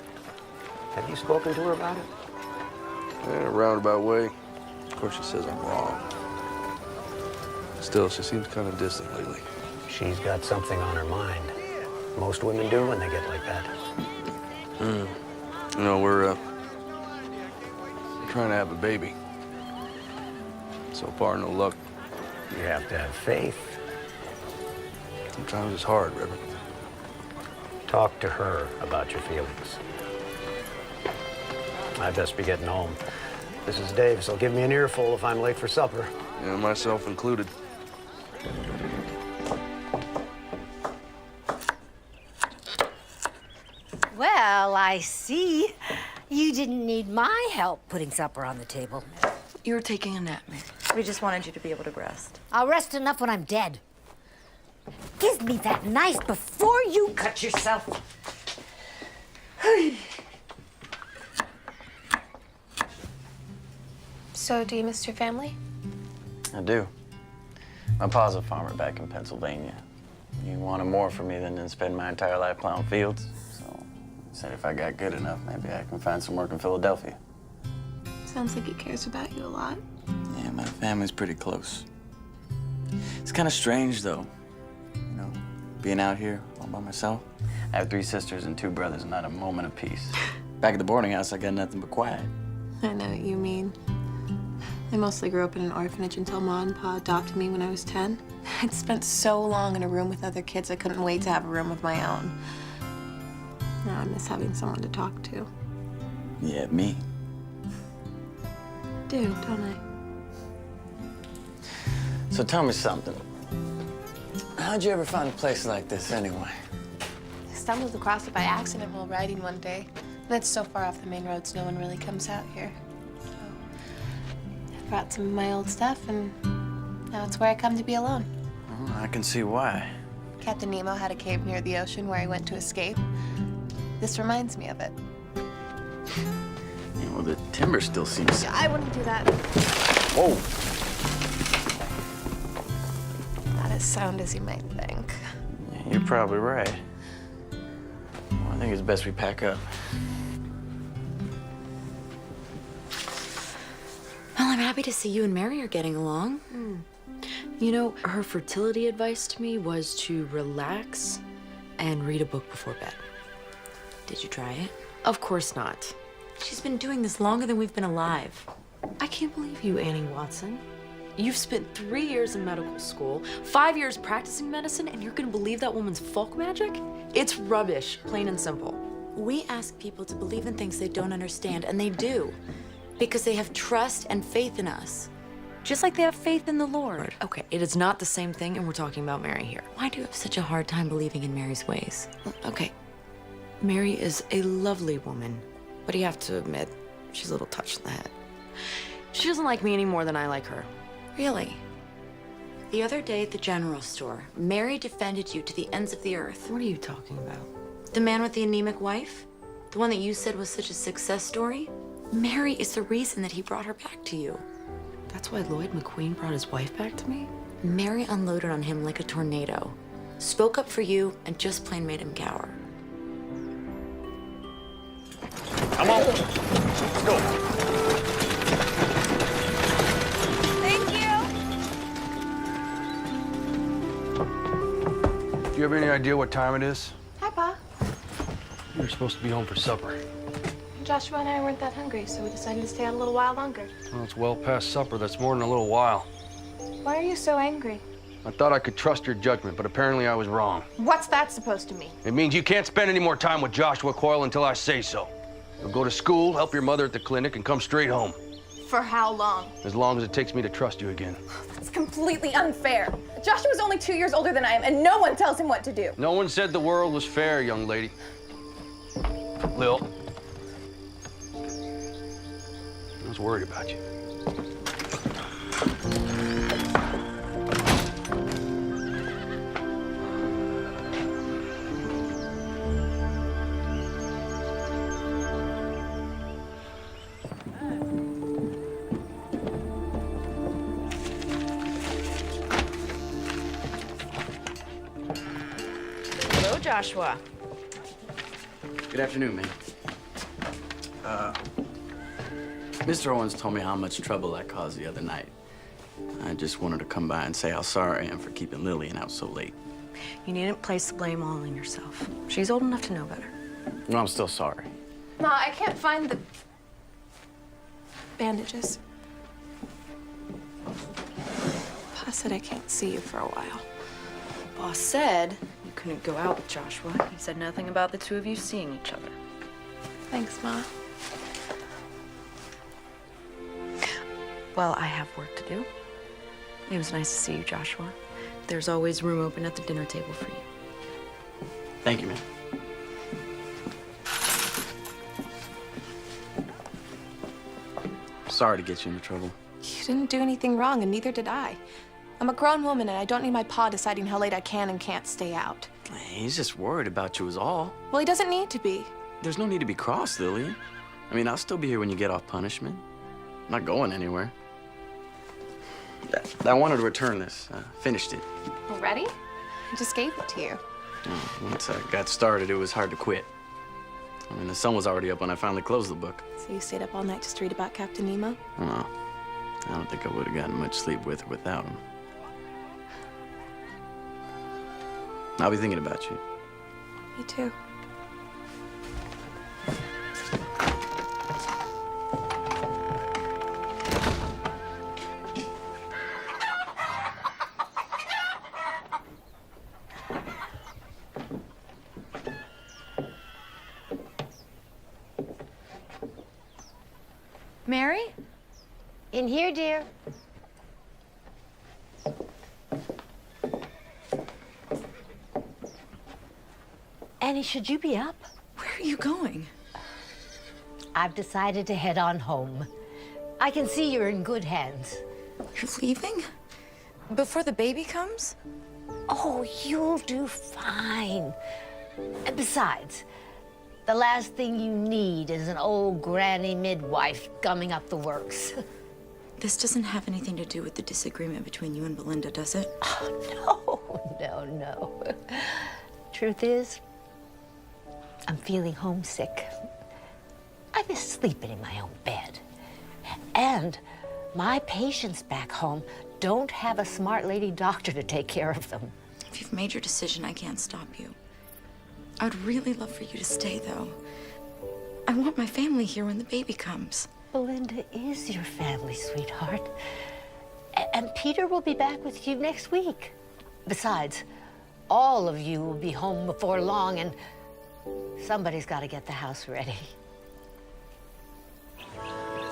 Have you spoken to her about it? In a roundabout way. Of course, she says I'm wrong. Still, she seems kind of distant lately. She's got something on her mind. Most women do when they get like that. You know, we're trying to have a baby. So far, no luck. You have to have faith. Sometimes it's hard, Reverend. Talk to her about your feelings. I'd best be getting home. This is Dave, so give me an earful if I'm late for supper. Yeah, myself included. Well, I see. You didn't need my help putting supper on the table. You were taking a nap, Mary. We just wanted you to be able to rest. I'll rest enough when I'm dead. Give me that knife before you cut yourself. So, do you miss your family? I do. My pa's a farmer back in Pennsylvania. He wanted more from me than to spend my entire life plowing fields. So he said if I got good enough, maybe I can find some work in Philadelphia. Sounds like he cares about you a lot. Yeah, my family's pretty close. It's kind of strange, though. You know, being out here all by myself. I have 3 sisters and 2 brothers, and not a moment of peace. Back at the boarding house, I got nothing but quiet. I know what you mean. I mostly grew up in an orphanage until Ma and Pa adopted me when I was 10. I'd spent so long in a room with other kids, I couldn't wait to have a room of my own. Now I miss having someone to talk to. Yeah, me. Do, don't I? So tell me something. How'd you ever find a place like this, anyway? I stumbled across it by accident while riding one day. And it's so far off the main roads, no one really comes out here. So I brought some of my old stuff, and now it's where I come to be alone. Oh, I can see why. Captain Nemo had a cave near the ocean where he went to escape. This reminds me of it. Yeah, well, the timber still seems... I wouldn't do that. Whoa! Not as sound as you might think. Yeah, you're probably right. Well, I think it's best we pack up. Well, I'm happy to see you and Mary are getting along. You know, her fertility advice to me was to relax and read a book before bed. Did you try it? Of course not. She's been doing this longer than we've been alive. I can't believe you, Annie Watson. You've spent 3 years in medical school, 5 years practicing medicine, and you're gonna believe that woman's folk magic? It's rubbish, plain and simple. We ask people to believe in things they don't understand, and they do. Because they have trust and faith in us. Just like they have faith in the Lord. Okay, it is not the same thing, and we're talking about Mary here. Why do you have such a hard time believing in Mary's ways? Okay, Mary is a lovely woman, but you have to admit, she's a little touched in the head. She doesn't like me any more than I like her. Really? The other day at the general store, Mary defended you to the ends of the earth. What are you talking about? The man with the anemic wife? The one that you said was such a success story? Mary is the reason that he brought her back to you. That's why Lloyd McQueen brought his wife back to me? Mary unloaded on him like a tornado, spoke up for you, and just plain made him cower. Come on. Let's go. Thank you. Do you have any idea what time it is? Hi, Pa. You're supposed to be home for supper. Joshua and I weren't that hungry, so we decided to stay out a little while longer. Well, it's well past supper. That's more than a little while. Why are you so angry? I thought I could trust your judgment, but apparently I was wrong. What's that supposed to mean? It means you can't spend any more time with Joshua Coyle until I say so. You'll go to school, help your mother at the clinic, and come straight home. For how long? As long as it takes me to trust you again. It's completely unfair. Joshua's only 2 years older than I am, and no one tells him what to do. No one said the world was fair, young lady. Lil. I was worried about you. Hello, Joshua. Good afternoon, man. Mr. Owens told me how much trouble I caused the other night. I just wanted to come by and say how sorry I am for keeping Lillian out so late. You needn't place the blame all on yourself. She's old enough to know better. No, I'm still sorry. Ma, I can't find the bandages. Pa said I can't see you for a while. Boss said you couldn't go out with Joshua. He said nothing about the two of you seeing each other. Thanks, Ma. Well, I have work to do. It was nice to see you, Joshua. There's always room open at the dinner table for you. Thank you, man. Sorry to get you into trouble. You didn't do anything wrong, and neither did I. I'm a grown woman, and I don't need my pa deciding how late I can and can't stay out. He's just worried about you is all. Well, he doesn't need to be. There's no need to be cross, Lillian. I mean, I'll still be here when you get off punishment. I'm not going anywhere. I wanted to return this. Finished it. Already? I just gave it to you. Once I got started, it was hard to quit. I mean, the sun was already up when I finally closed the book. So you stayed up all night just to read about Captain Nemo? No, I don't think I would have gotten much sleep with or without him. I'll be thinking about you. Me too. Mary? In here, dear. Annie, should you be up? Where are you going? I've decided to head on home. I can see you're in good hands. You're leaving? Before the baby comes? Oh, you'll do fine. And besides, the last thing you need is an old granny midwife gumming up the works. This doesn't have anything to do with the disagreement between you and Belinda, does it? Oh, no. Truth is, I'm feeling homesick. I miss sleeping in my own bed. And My patients back home don't have a smart lady doctor to take care of them. If you've made your decision, I can't stop you. I would really love for you to stay, though. I want my family here when the baby comes. Belinda is your family, sweetheart. And Peter will be back with you next week. Besides, all of you will be home before long, and somebody's got to get the house ready.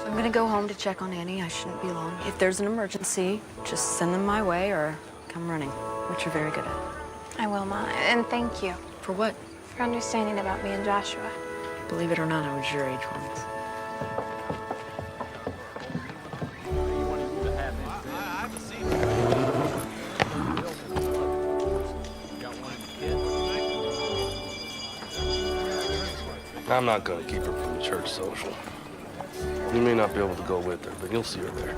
I'm gonna go home to check on Annie. I shouldn't be long. If there's an emergency, just send them my way or come running, which you're very good at. I will, Ma, and thank you. For what? For understanding about me and Joshua. Believe it or not, I was your age once. I'm not gonna keep her from the church social. You may not be able to go with her, but you'll see her there.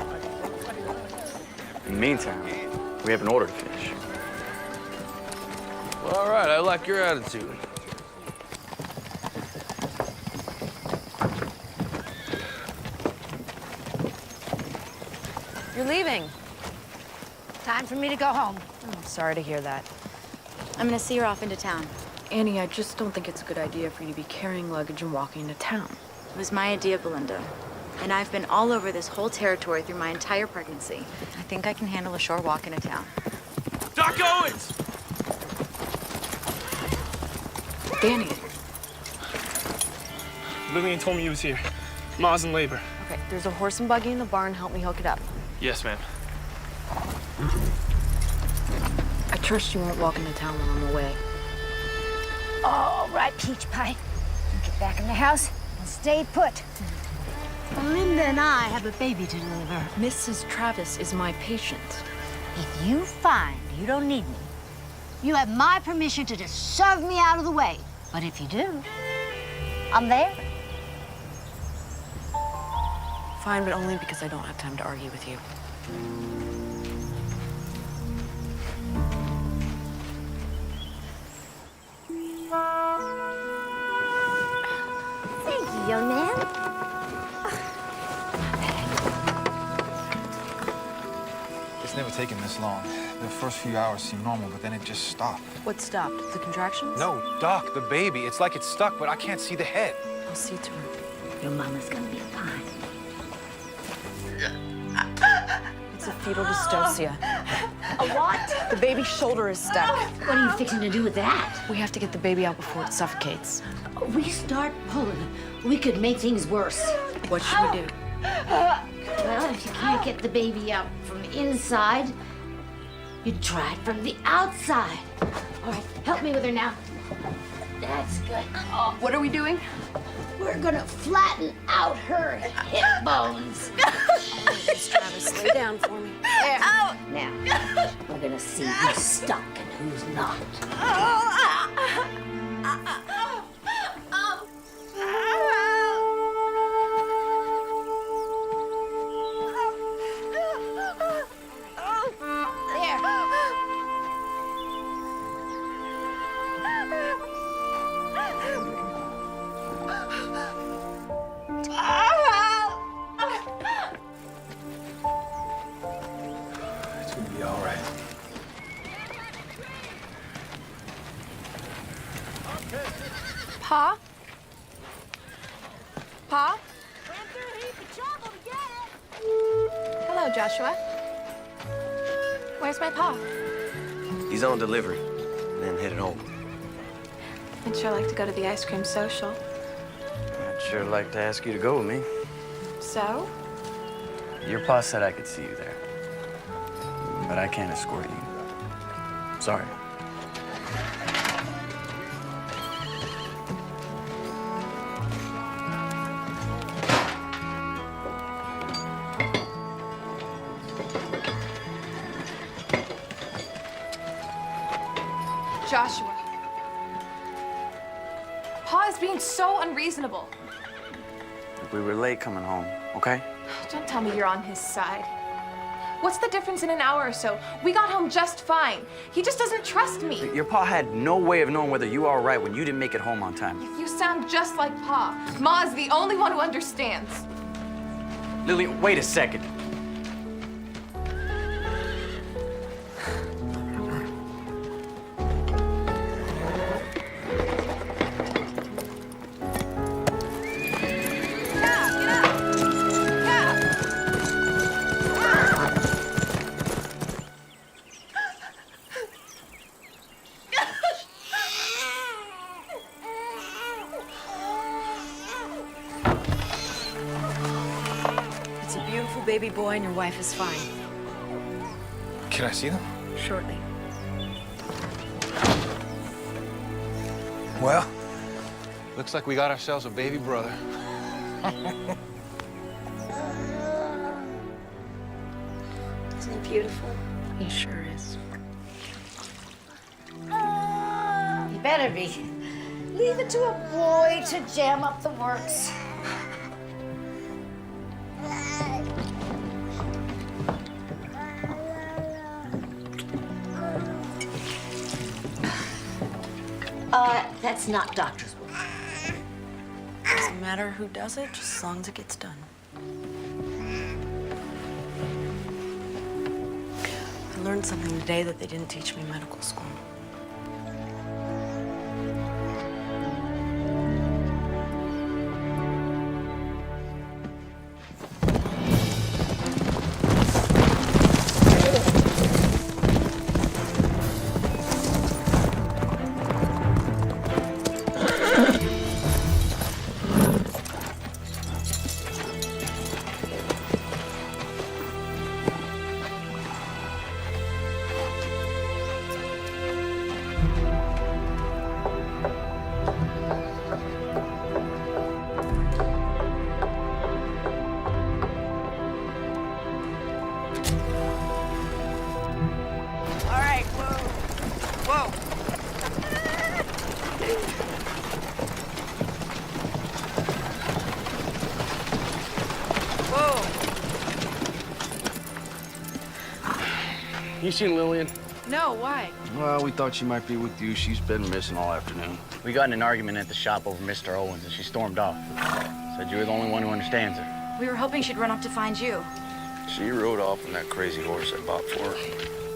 In the meantime, we have an order to finish. Well, all right, I like your attitude. You're leaving. Time for me to go home. Oh, sorry to hear that. I'm gonna see her off into town. Annie, I just don't think it's a good idea for you to be carrying luggage and walking into town. It was my idea, Belinda. And I've been all over this whole territory through my entire pregnancy. I think I can handle a short walk into town. Doc Owens! Danny. Lillian told me you was here. Ma's in labor. Okay, there's a horse and buggy in the barn. Help me hook it up. Yes, ma'am. I trust you won't walk into town when I'm away. All right, Peach Pie. Get back in the house and stay put. Belinda and I have a baby to deliver. Mrs. Travis is my patient. If you find you don't need me, you have my permission to just shove me out of the way. But if you do, I'm there. Fine, but only because I don't have time to argue with you. Thank you, young man. It's never taken this long. The first few hours seemed normal, but then it just stopped. What stopped? The contractions? No, Doc, the baby. It's like it's stuck, but I can't see the head. I'll see to her. Your mama's gonna be fine. It's a fetal dystocia. A what? The baby's shoulder is stuck. What are you fixing to do with that? We have to get the baby out before it suffocates. We start pulling, we could make things worse. What should we do? Well, if you can't get the baby out from inside, you try it from the outside. All right, help me with her now. That's good. Oh, What are we doing? we're gonna flatten out her hip bones. Miss Travis, lay down for me. There. Now, we're gonna see who's stuck and who's not. It's gonna be all right. Pa? Pa? Hello, Joshua. Where's my pa? He's on delivery, and then headed home. I'd sure like to go to the ice cream social. I'd sure like to ask you to go with me. So? Your pa said I could see you there, but I can't escort you. Sorry. Joshua. Pa is being so unreasonable. We were late coming home, okay? Don't tell me you're on his side. What's the difference in an hour or so? We got home just fine. He just doesn't trust me. Your pa had no way of knowing whether you were all right when you didn't make it home on time. You sound just like Pa. Ma is the only one who understands. Lily, wait a second. baby boy and your wife is fine. Can I see them? Shortly. Well, looks like we got ourselves a baby brother. Isn't he beautiful? He sure is. You better be. Leave it to a boy to jam up the works. That's not doctor's work. Doesn't matter who does it, just as long as it gets done. I learned something today that they didn't teach me in medical school. You seen Lillian? No, why? Well, we thought she might be with you. She's been missing all afternoon. We got in an argument at the shop over Mr. Owens, and she stormed off. Said you were the only one who understands her. We were hoping she'd run off to find you. She rode off on that crazy horse I bought for her.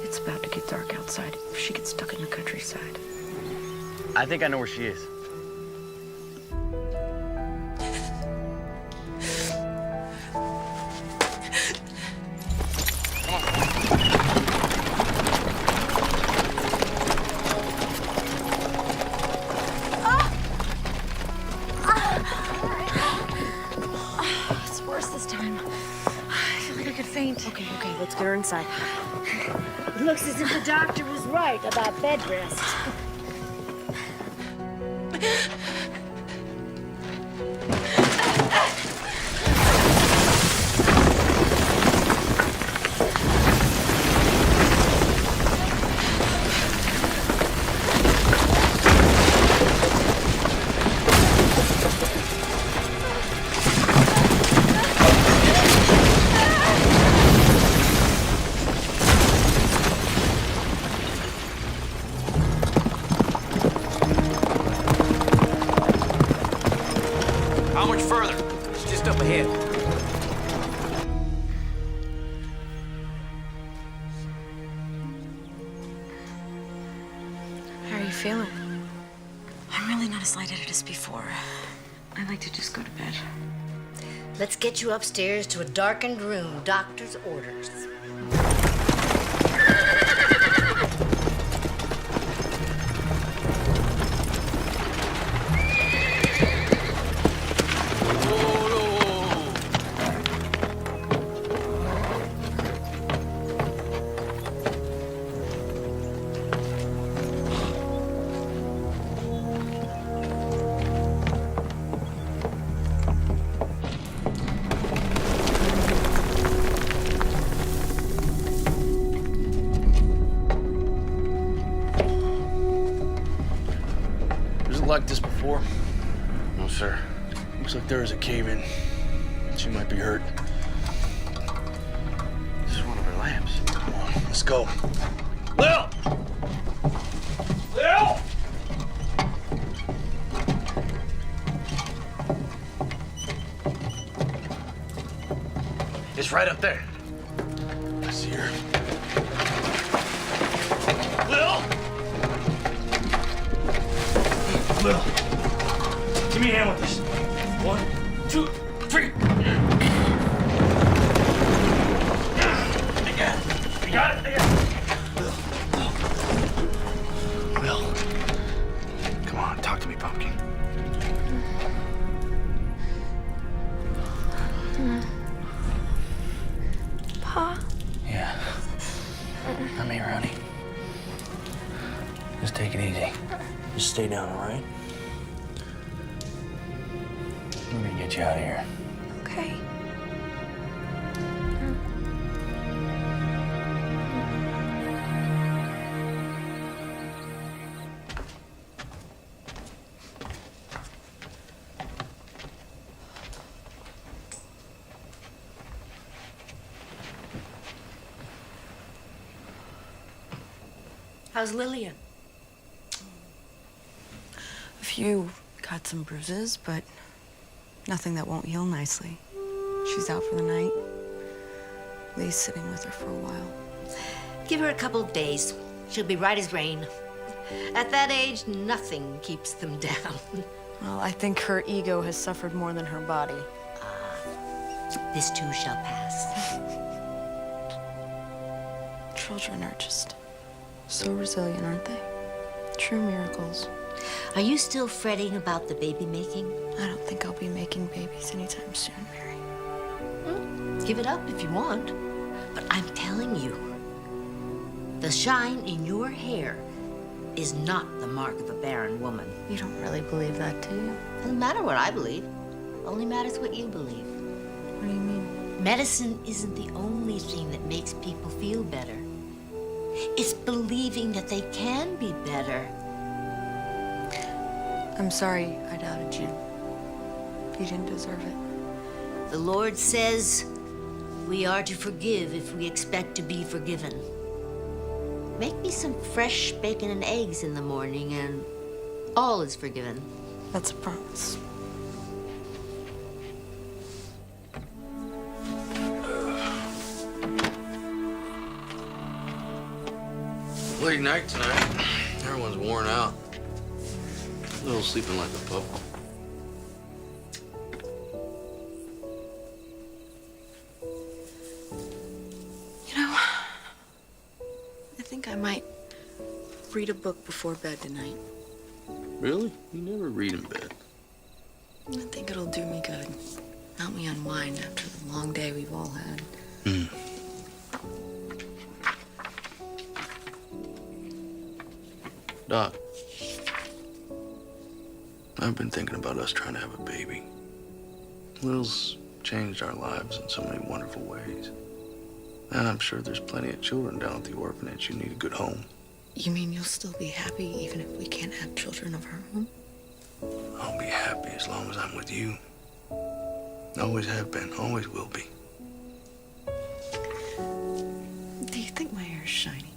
It's about to get dark outside. If she gets stuck in the countryside. I think I know where she is. It's worse this time. I feel like I could faint. Okay, let's get her inside. It looks as if the doctor was right about bed rest. How much further? Just up ahead. How are you feeling? I'm really not as lightheaded as before. I'd like to just go to bed. Let's get you upstairs to a darkened room. Doctor's orders. Like this before? No, sir. Looks like there is a cave-in. She might be hurt. This is one of her lamps. Come on, let's go. Lil! Lil! It's right up there. I see her. Lil! Lil, give me a hand with this. 1, 2, 3. I got it. I got it. Lil, come on, talk to me, pumpkin. Just stay down, all right? We're gonna get you out of here. Okay. How's Lillian? A few got some bruises, but nothing that won't heal nicely. She's out for the night. Lee's sitting with her for a while. Give her a couple of days. She'll be right as rain. At that age, nothing keeps them down. Well, I think her ego has suffered more than her body. This too shall pass. Children are just so resilient, aren't they? True miracles. Are you still fretting about the baby making? I don't think I'll be making babies anytime soon, Mary. Give it up if you want. But I'm telling you, the shine in your hair is not the mark of a barren woman. You don't really believe that, do you? Doesn't matter what I believe. Only matters what you believe. What do you mean? Medicine isn't the only thing that makes people feel better. It's believing that they can be better. I'm sorry I doubted you. You didn't deserve it. The Lord says we are to forgive if we expect to be forgiven. Make me some fresh bacon and eggs in the morning and all is forgiven. That's a promise. Late night tonight. Everyone's worn out. A little sleeping like a pup. You know, I think I might read a book before bed tonight. Really? You never read in bed. I think it'll do me good. Help me unwind after the long day we've all had. Doc, I've been thinking about us trying to have a baby. Will's changed our lives in so many wonderful ways. And I'm sure there's plenty of children down at the orphanage who need a good home. You mean you'll still be happy even if we can't have children of our own? I'll be happy as long as I'm with you. Always have been, always will be. Do you think my hair's shiny?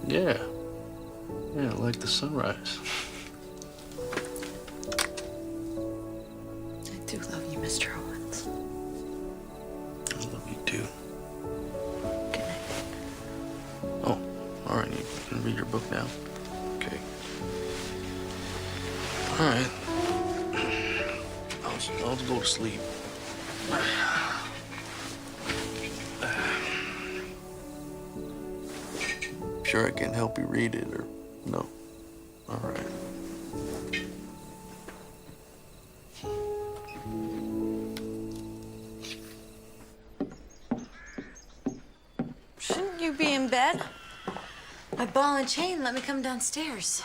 Yeah. Yeah, like the sunrise. I do love you, Mr. Owens. I love you too. Good night. Oh, all right. You can read your book now. Okay. All right. I'll go to sleep. Sure I can help you read it, or no? All right. Shouldn't you be in bed? My ball and chain let me come downstairs.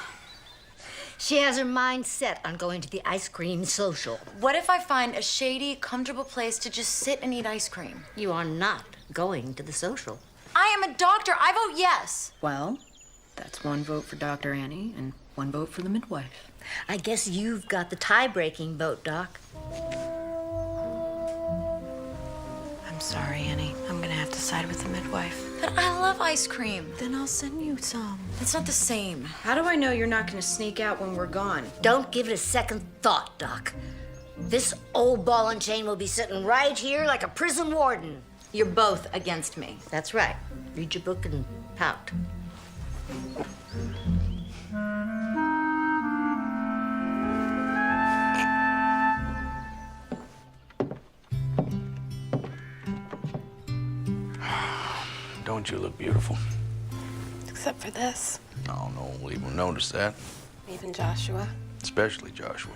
She has her mind set on going to the ice cream social. What if I find a shady, comfortable place to just sit and eat ice cream? You are not going to the social. I am a doctor. I vote yes. Well, that's one vote for Dr. Annie and one vote for the midwife. I guess you've got the tie-breaking vote, Doc. I'm sorry, Annie. I'm gonna have to side with the midwife. But I love ice cream. Then I'll send you some. It's not the same. How do I know you're not gonna sneak out when we're gone? Don't give it a second thought, Doc. This old ball and chain will be sitting right here like a prison warden. You're both against me. That's right. Read your book and pout. Don't you look beautiful? Except for this. Oh, no one will even notice that. Even Joshua. Especially Joshua.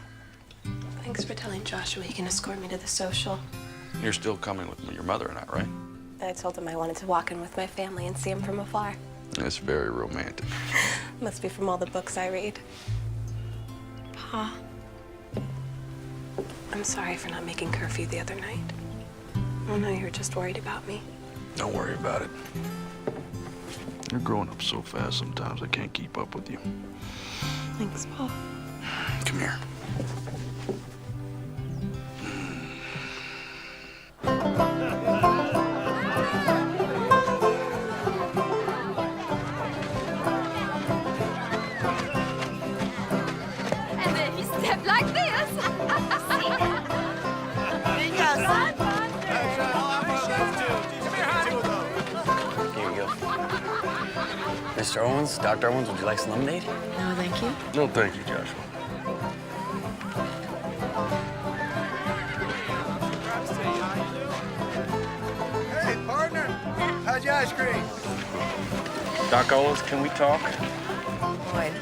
Thanks for telling Joshua he can escort me to the social. You're still coming with your mother and I, right? I told him I wanted to walk in with my family and see him from afar. That's very romantic. Must be from all the books I read. Pa, I'm sorry for not making curfew the other night. I know you were just worried about me. Don't worry about it. You're growing up so fast sometimes I can't keep up with you. Thanks, Pa. Come here. And then he stepped like this. Here you go. Mr. Owens, Dr. Owens, would you like some lemonade? No, thank you. No, thank you, Joshua. Hey, partner. How's your ice cream? Doc Owens, can we talk? Lloyd,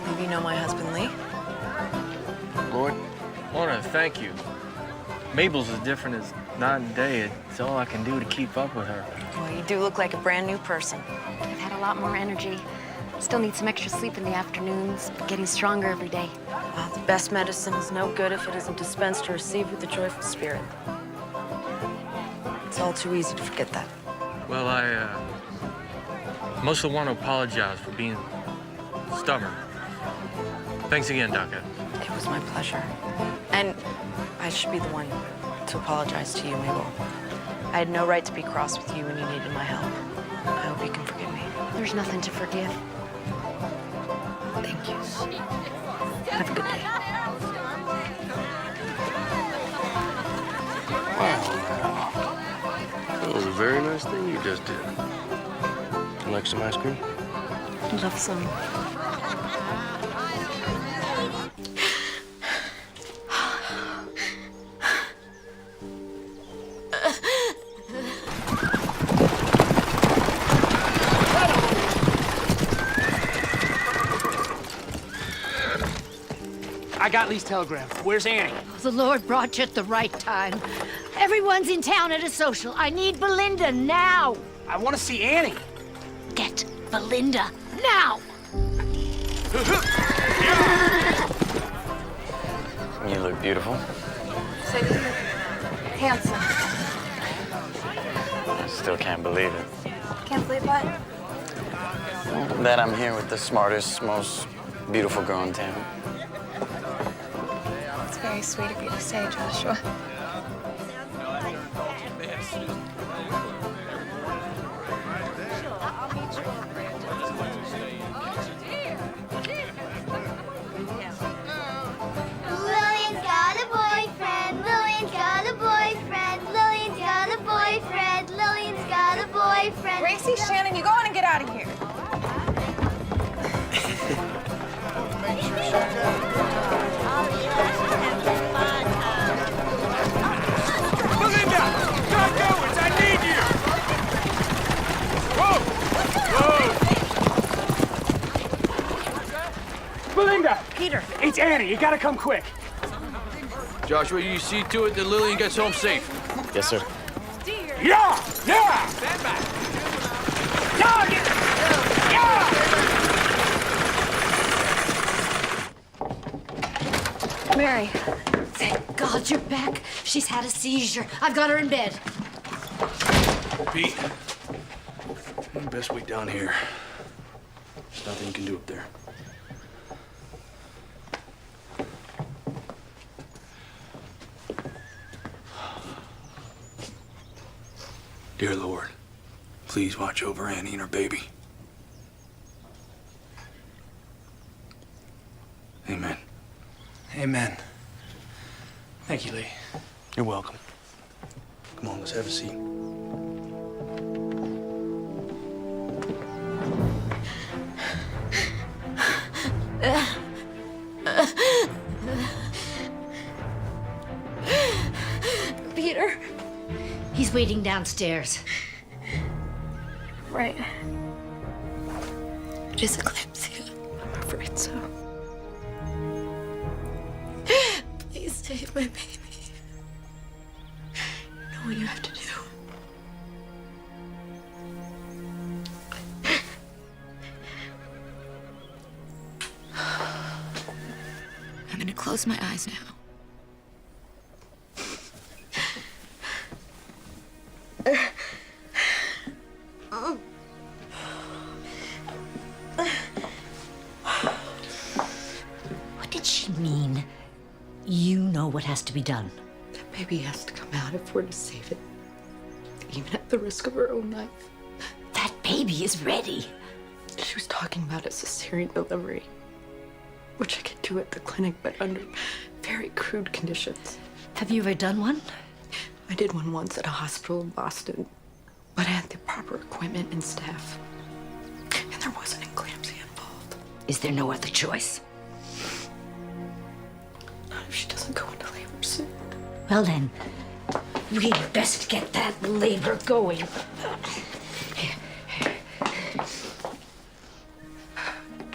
maybe you know my husband, Lee? Lloyd? I want to thank you. Mabel's as different as night and day. It's all I can do to keep up with her. Well, you do look like a brand new person. I've had a lot more energy. Still need some extra sleep in the afternoons, but getting stronger every day. Well, the best medicine is no good if it isn't dispensed or received with a joyful spirit. It's all too easy to forget that. Well, I mostly want to apologize for being stubborn. Thanks again, Doc Ed. It was my pleasure. And I should be the one to apologize to you, Mabel. I had no right to be cross with you when you needed my help. I hope you can forgive me. There's nothing to forgive. Thank you. Have a good day. Wow. That was a very nice thing you just did. You like some ice cream? I'd love some. I got Lee's telegram. Where's Annie? The Lord brought you at the right time. Everyone's in town at a social. I need Belinda now. I want to see Annie. Get Belinda now. You look beautiful. So you look handsome. I still can't believe it. Can't believe what? That I'm here with the smartest, most beautiful girl in town. It's very sweet of you to say, Joshua. Lillian's got a boyfriend. Lillian's got a boyfriend. Lillian's got a boyfriend. Lillian's got a boyfriend. Gracie, Shannon, you go on and get out of here. Belinda! Doc Owens, I need you! Whoa! Whoa! Belinda! Peter! It's Annie. You gotta come quick. Joshua, you see to it that Lillian gets home safe. Yes, sir. Yeah! Yeah! Stand back. Mary. Thank God you're back. She's had a seizure. I've got her in bed. Pete, best wait down here. There's nothing you can do up there. Dear Lord, please watch over Annie and her baby. Amen. Amen. Thank you, Lee. You're welcome. Come on, let's have a seat. Peter. He's waiting downstairs. Right. It is eclampsia. I'm afraid so. Please save my baby. You know what you have to do. close my eyes now. What did she mean? You know what has to be done. That baby has to come out if we're to save it, even at the risk of her own life. That baby is ready. She was talking about a cesarean delivery, which I could do at the clinic, but under very crude conditions. Have you ever done one? I did one once at a hospital in Boston, but I had the proper equipment and staff. And there wasn't eclampsia involved. Is there no other choice? Not if she doesn't go into labor soon. Well then, we'd best get that labor going.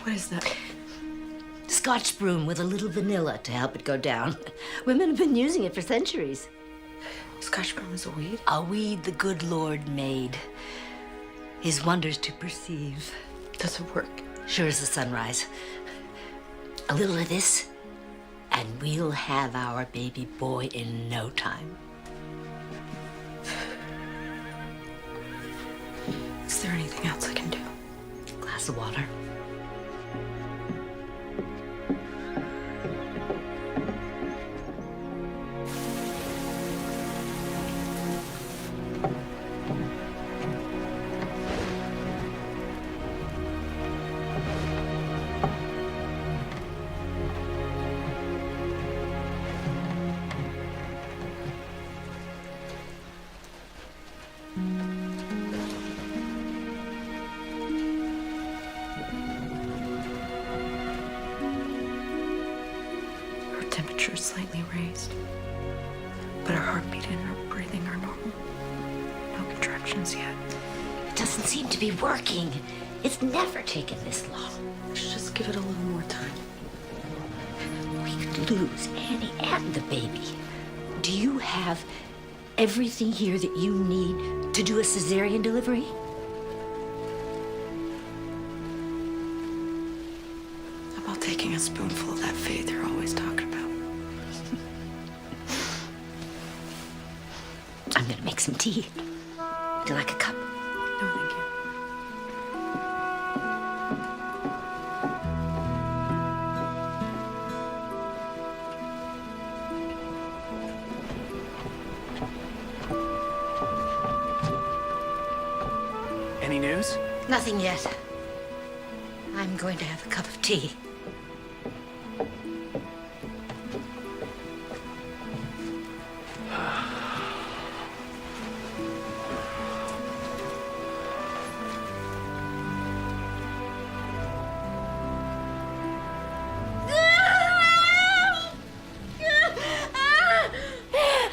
What is that? Scotch broom with a little vanilla to help it go down. Women have been using it for centuries. Scotch broom is a weed? A weed the good Lord made. His wonders to perceive. Does it work? Sure as the sunrise. A little of this, and we'll have our baby boy in no time. Is there anything else I can do? Glass of water. Temperature is slightly raised, but her heartbeat and her breathing are normal. No contractions yet. It doesn't seem to be working. It's never taken this long. Let's just give it a little more time. We could lose Annie and the baby. Do you have everything here that you need to do a cesarean delivery? How about taking a spoonful of that faith you're always talking about? I'm gonna make some tea. Would you like a cup? No, thank you. Any news? Nothing yet. I'm going to have a cup of tea.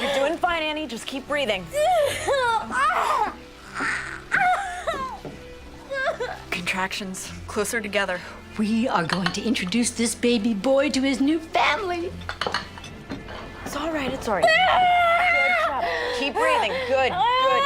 You're doing fine, Annie. Just keep breathing. Contractions closer together. We are going to introduce this baby boy to his new family. It's all right. It's all right. Good job. Keep breathing. Good. Good.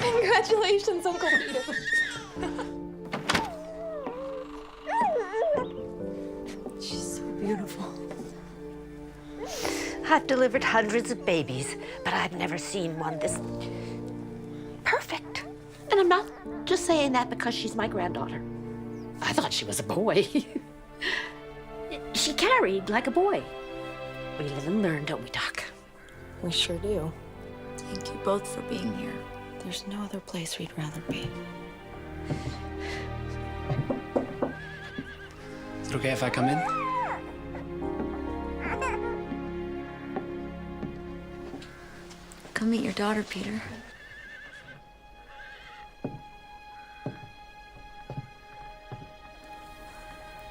Congratulations, Uncle Peter. She's so beautiful. I've delivered hundreds of babies, but I've never seen one this perfect. And I'm not just saying that because she's my granddaughter. I thought she was a boy. She carried like a boy. We live and learn, don't we, Doc? We sure do. Thank you both for being here. There's no other place we'd rather be. Is it okay if I come in? Come meet your daughter, Peter.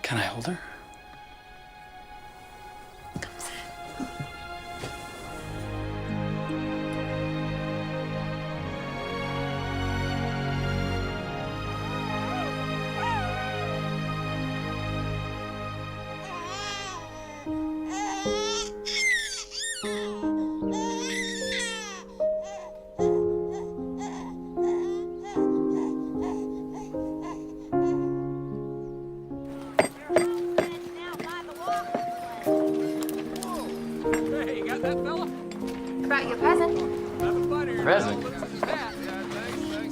Can I hold her? Brought you a present. Present?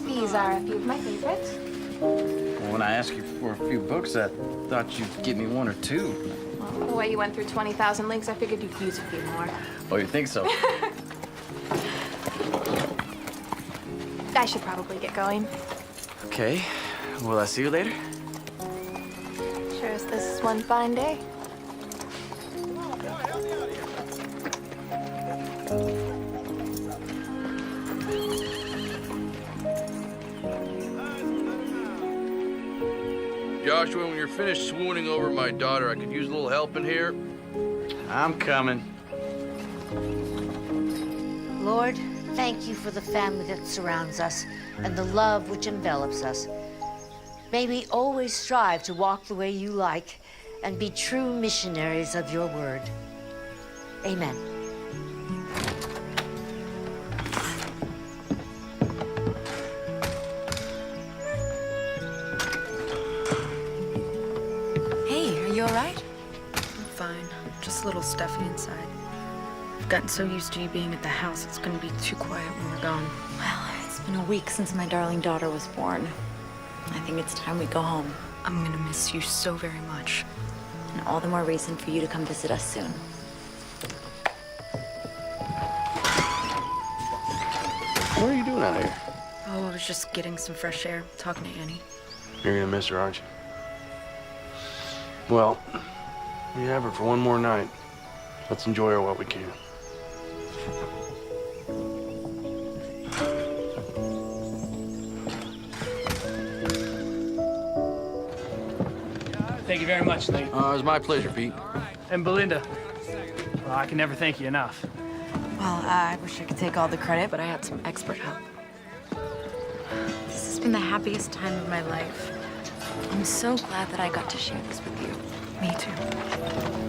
These are a few of my favorites. Well, when I asked you for a few books, I thought you'd give me one or two. Well, the way you went through 20,000 links, I figured you'd use a few more. Oh, you think so? I should probably get going. Okay. Will I see you later? Sure as this is one fine day. Joshua, when you're finished swooning over my daughter, I could use a little help in here. I'm coming. Lord, thank you for the family that surrounds us and the love which envelops us. May we always strive to walk the way you like and be true missionaries of your word. Amen. Hey, are you all right? I'm fine. Just a little stuffy inside. I've gotten so used to you being at the house, it's gonna be too quiet when we're gone. Well, it's been a week since my darling daughter was born. I think it's time we go home. I'm gonna miss you so very much. And all the more reason for you to come visit us soon. What are you doing out here? Oh, I was just getting some fresh air, talking to Annie. You're gonna miss her, aren't you? Well, we have her for one more night. Let's enjoy her while we can. Thank you very much, Lee. It was my pleasure, Pete. And Belinda. Well, I can never thank you enough. Well, I wish I could take all the credit, but I had some expert help. This has been the happiest time of my life. I'm so glad that I got to share this with you. Me too.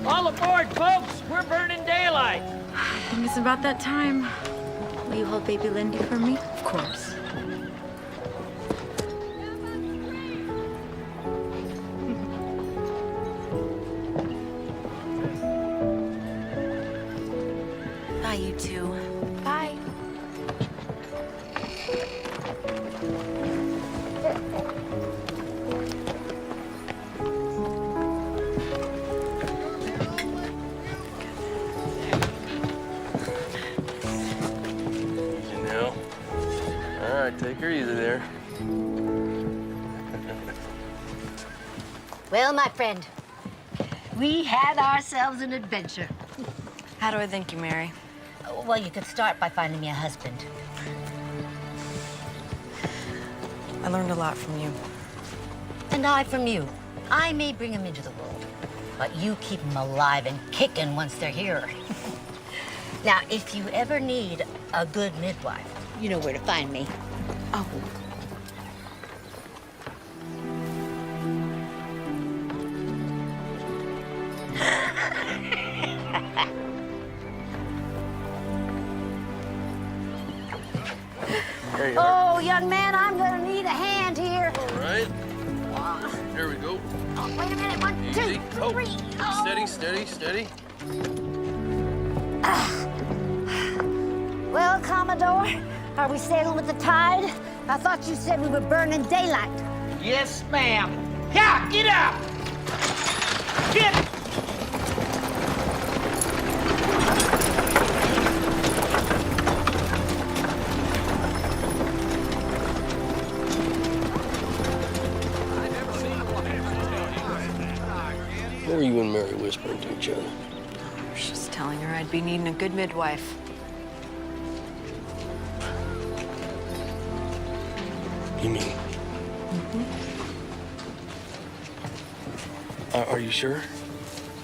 All aboard, folks! We're burning daylight! I think it's about that time. Will you hold baby Lindy for me? Of course. Bye, you two. Bye. All right, take her easy there. Well, my friend, we had ourselves an adventure. How do I thank you, Mary? Well, you could start by finding me a husband. I learned a lot from you. And I from you. I may bring them into the world, but you keep them alive and kicking once they're here. Now, if you ever need a good midwife, you know where to find me. Oh. Oh, young man, I'm gonna need a hand here. All right. Here we go. Oh, wait a minute. 1, 2, Easy. 3. Oh. Steady, steady, steady. Well, Commodore, are we sailing with the tide? I thought you said we were burning daylight. Yes, ma'am. Yeah, get up! Get! What were you and Mary whispering to each other? I was just telling her I'd be needing a good midwife. You mean? Are you sure?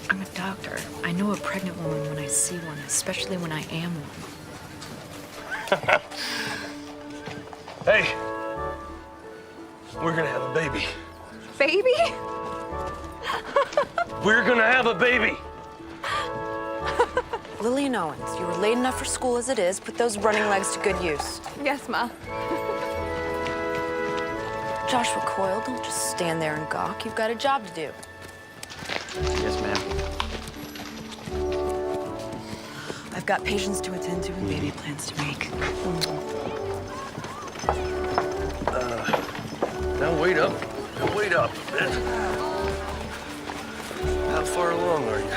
I'm a doctor. I know a pregnant woman when I see one, especially when I am one. Hey, we're gonna have a baby. Baby? We're gonna have a baby. Lillian Owens, you were late enough for school as it is. Put those running legs to good use. Yes, Ma. Joshua Coyle, don't just stand there and gawk. You've got a job to do. Yes, ma'am. I've got patients to attend to and baby plans to make. Now wait up. Now wait up. How far along are you?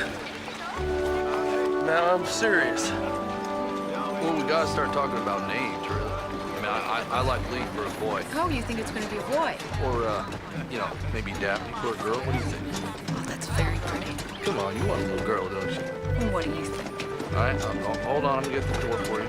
Now I'm serious. Well, we gotta start talking about names, really. I mean, I like Lee for a boy. Oh, you think it's going to be a boy? Or, you know, maybe Daphne for a girl. What do you think? Oh, that's very pretty. Come on, you want a little girl, don't you? What do you think? All right, hold on. I'm gonna get the door for you.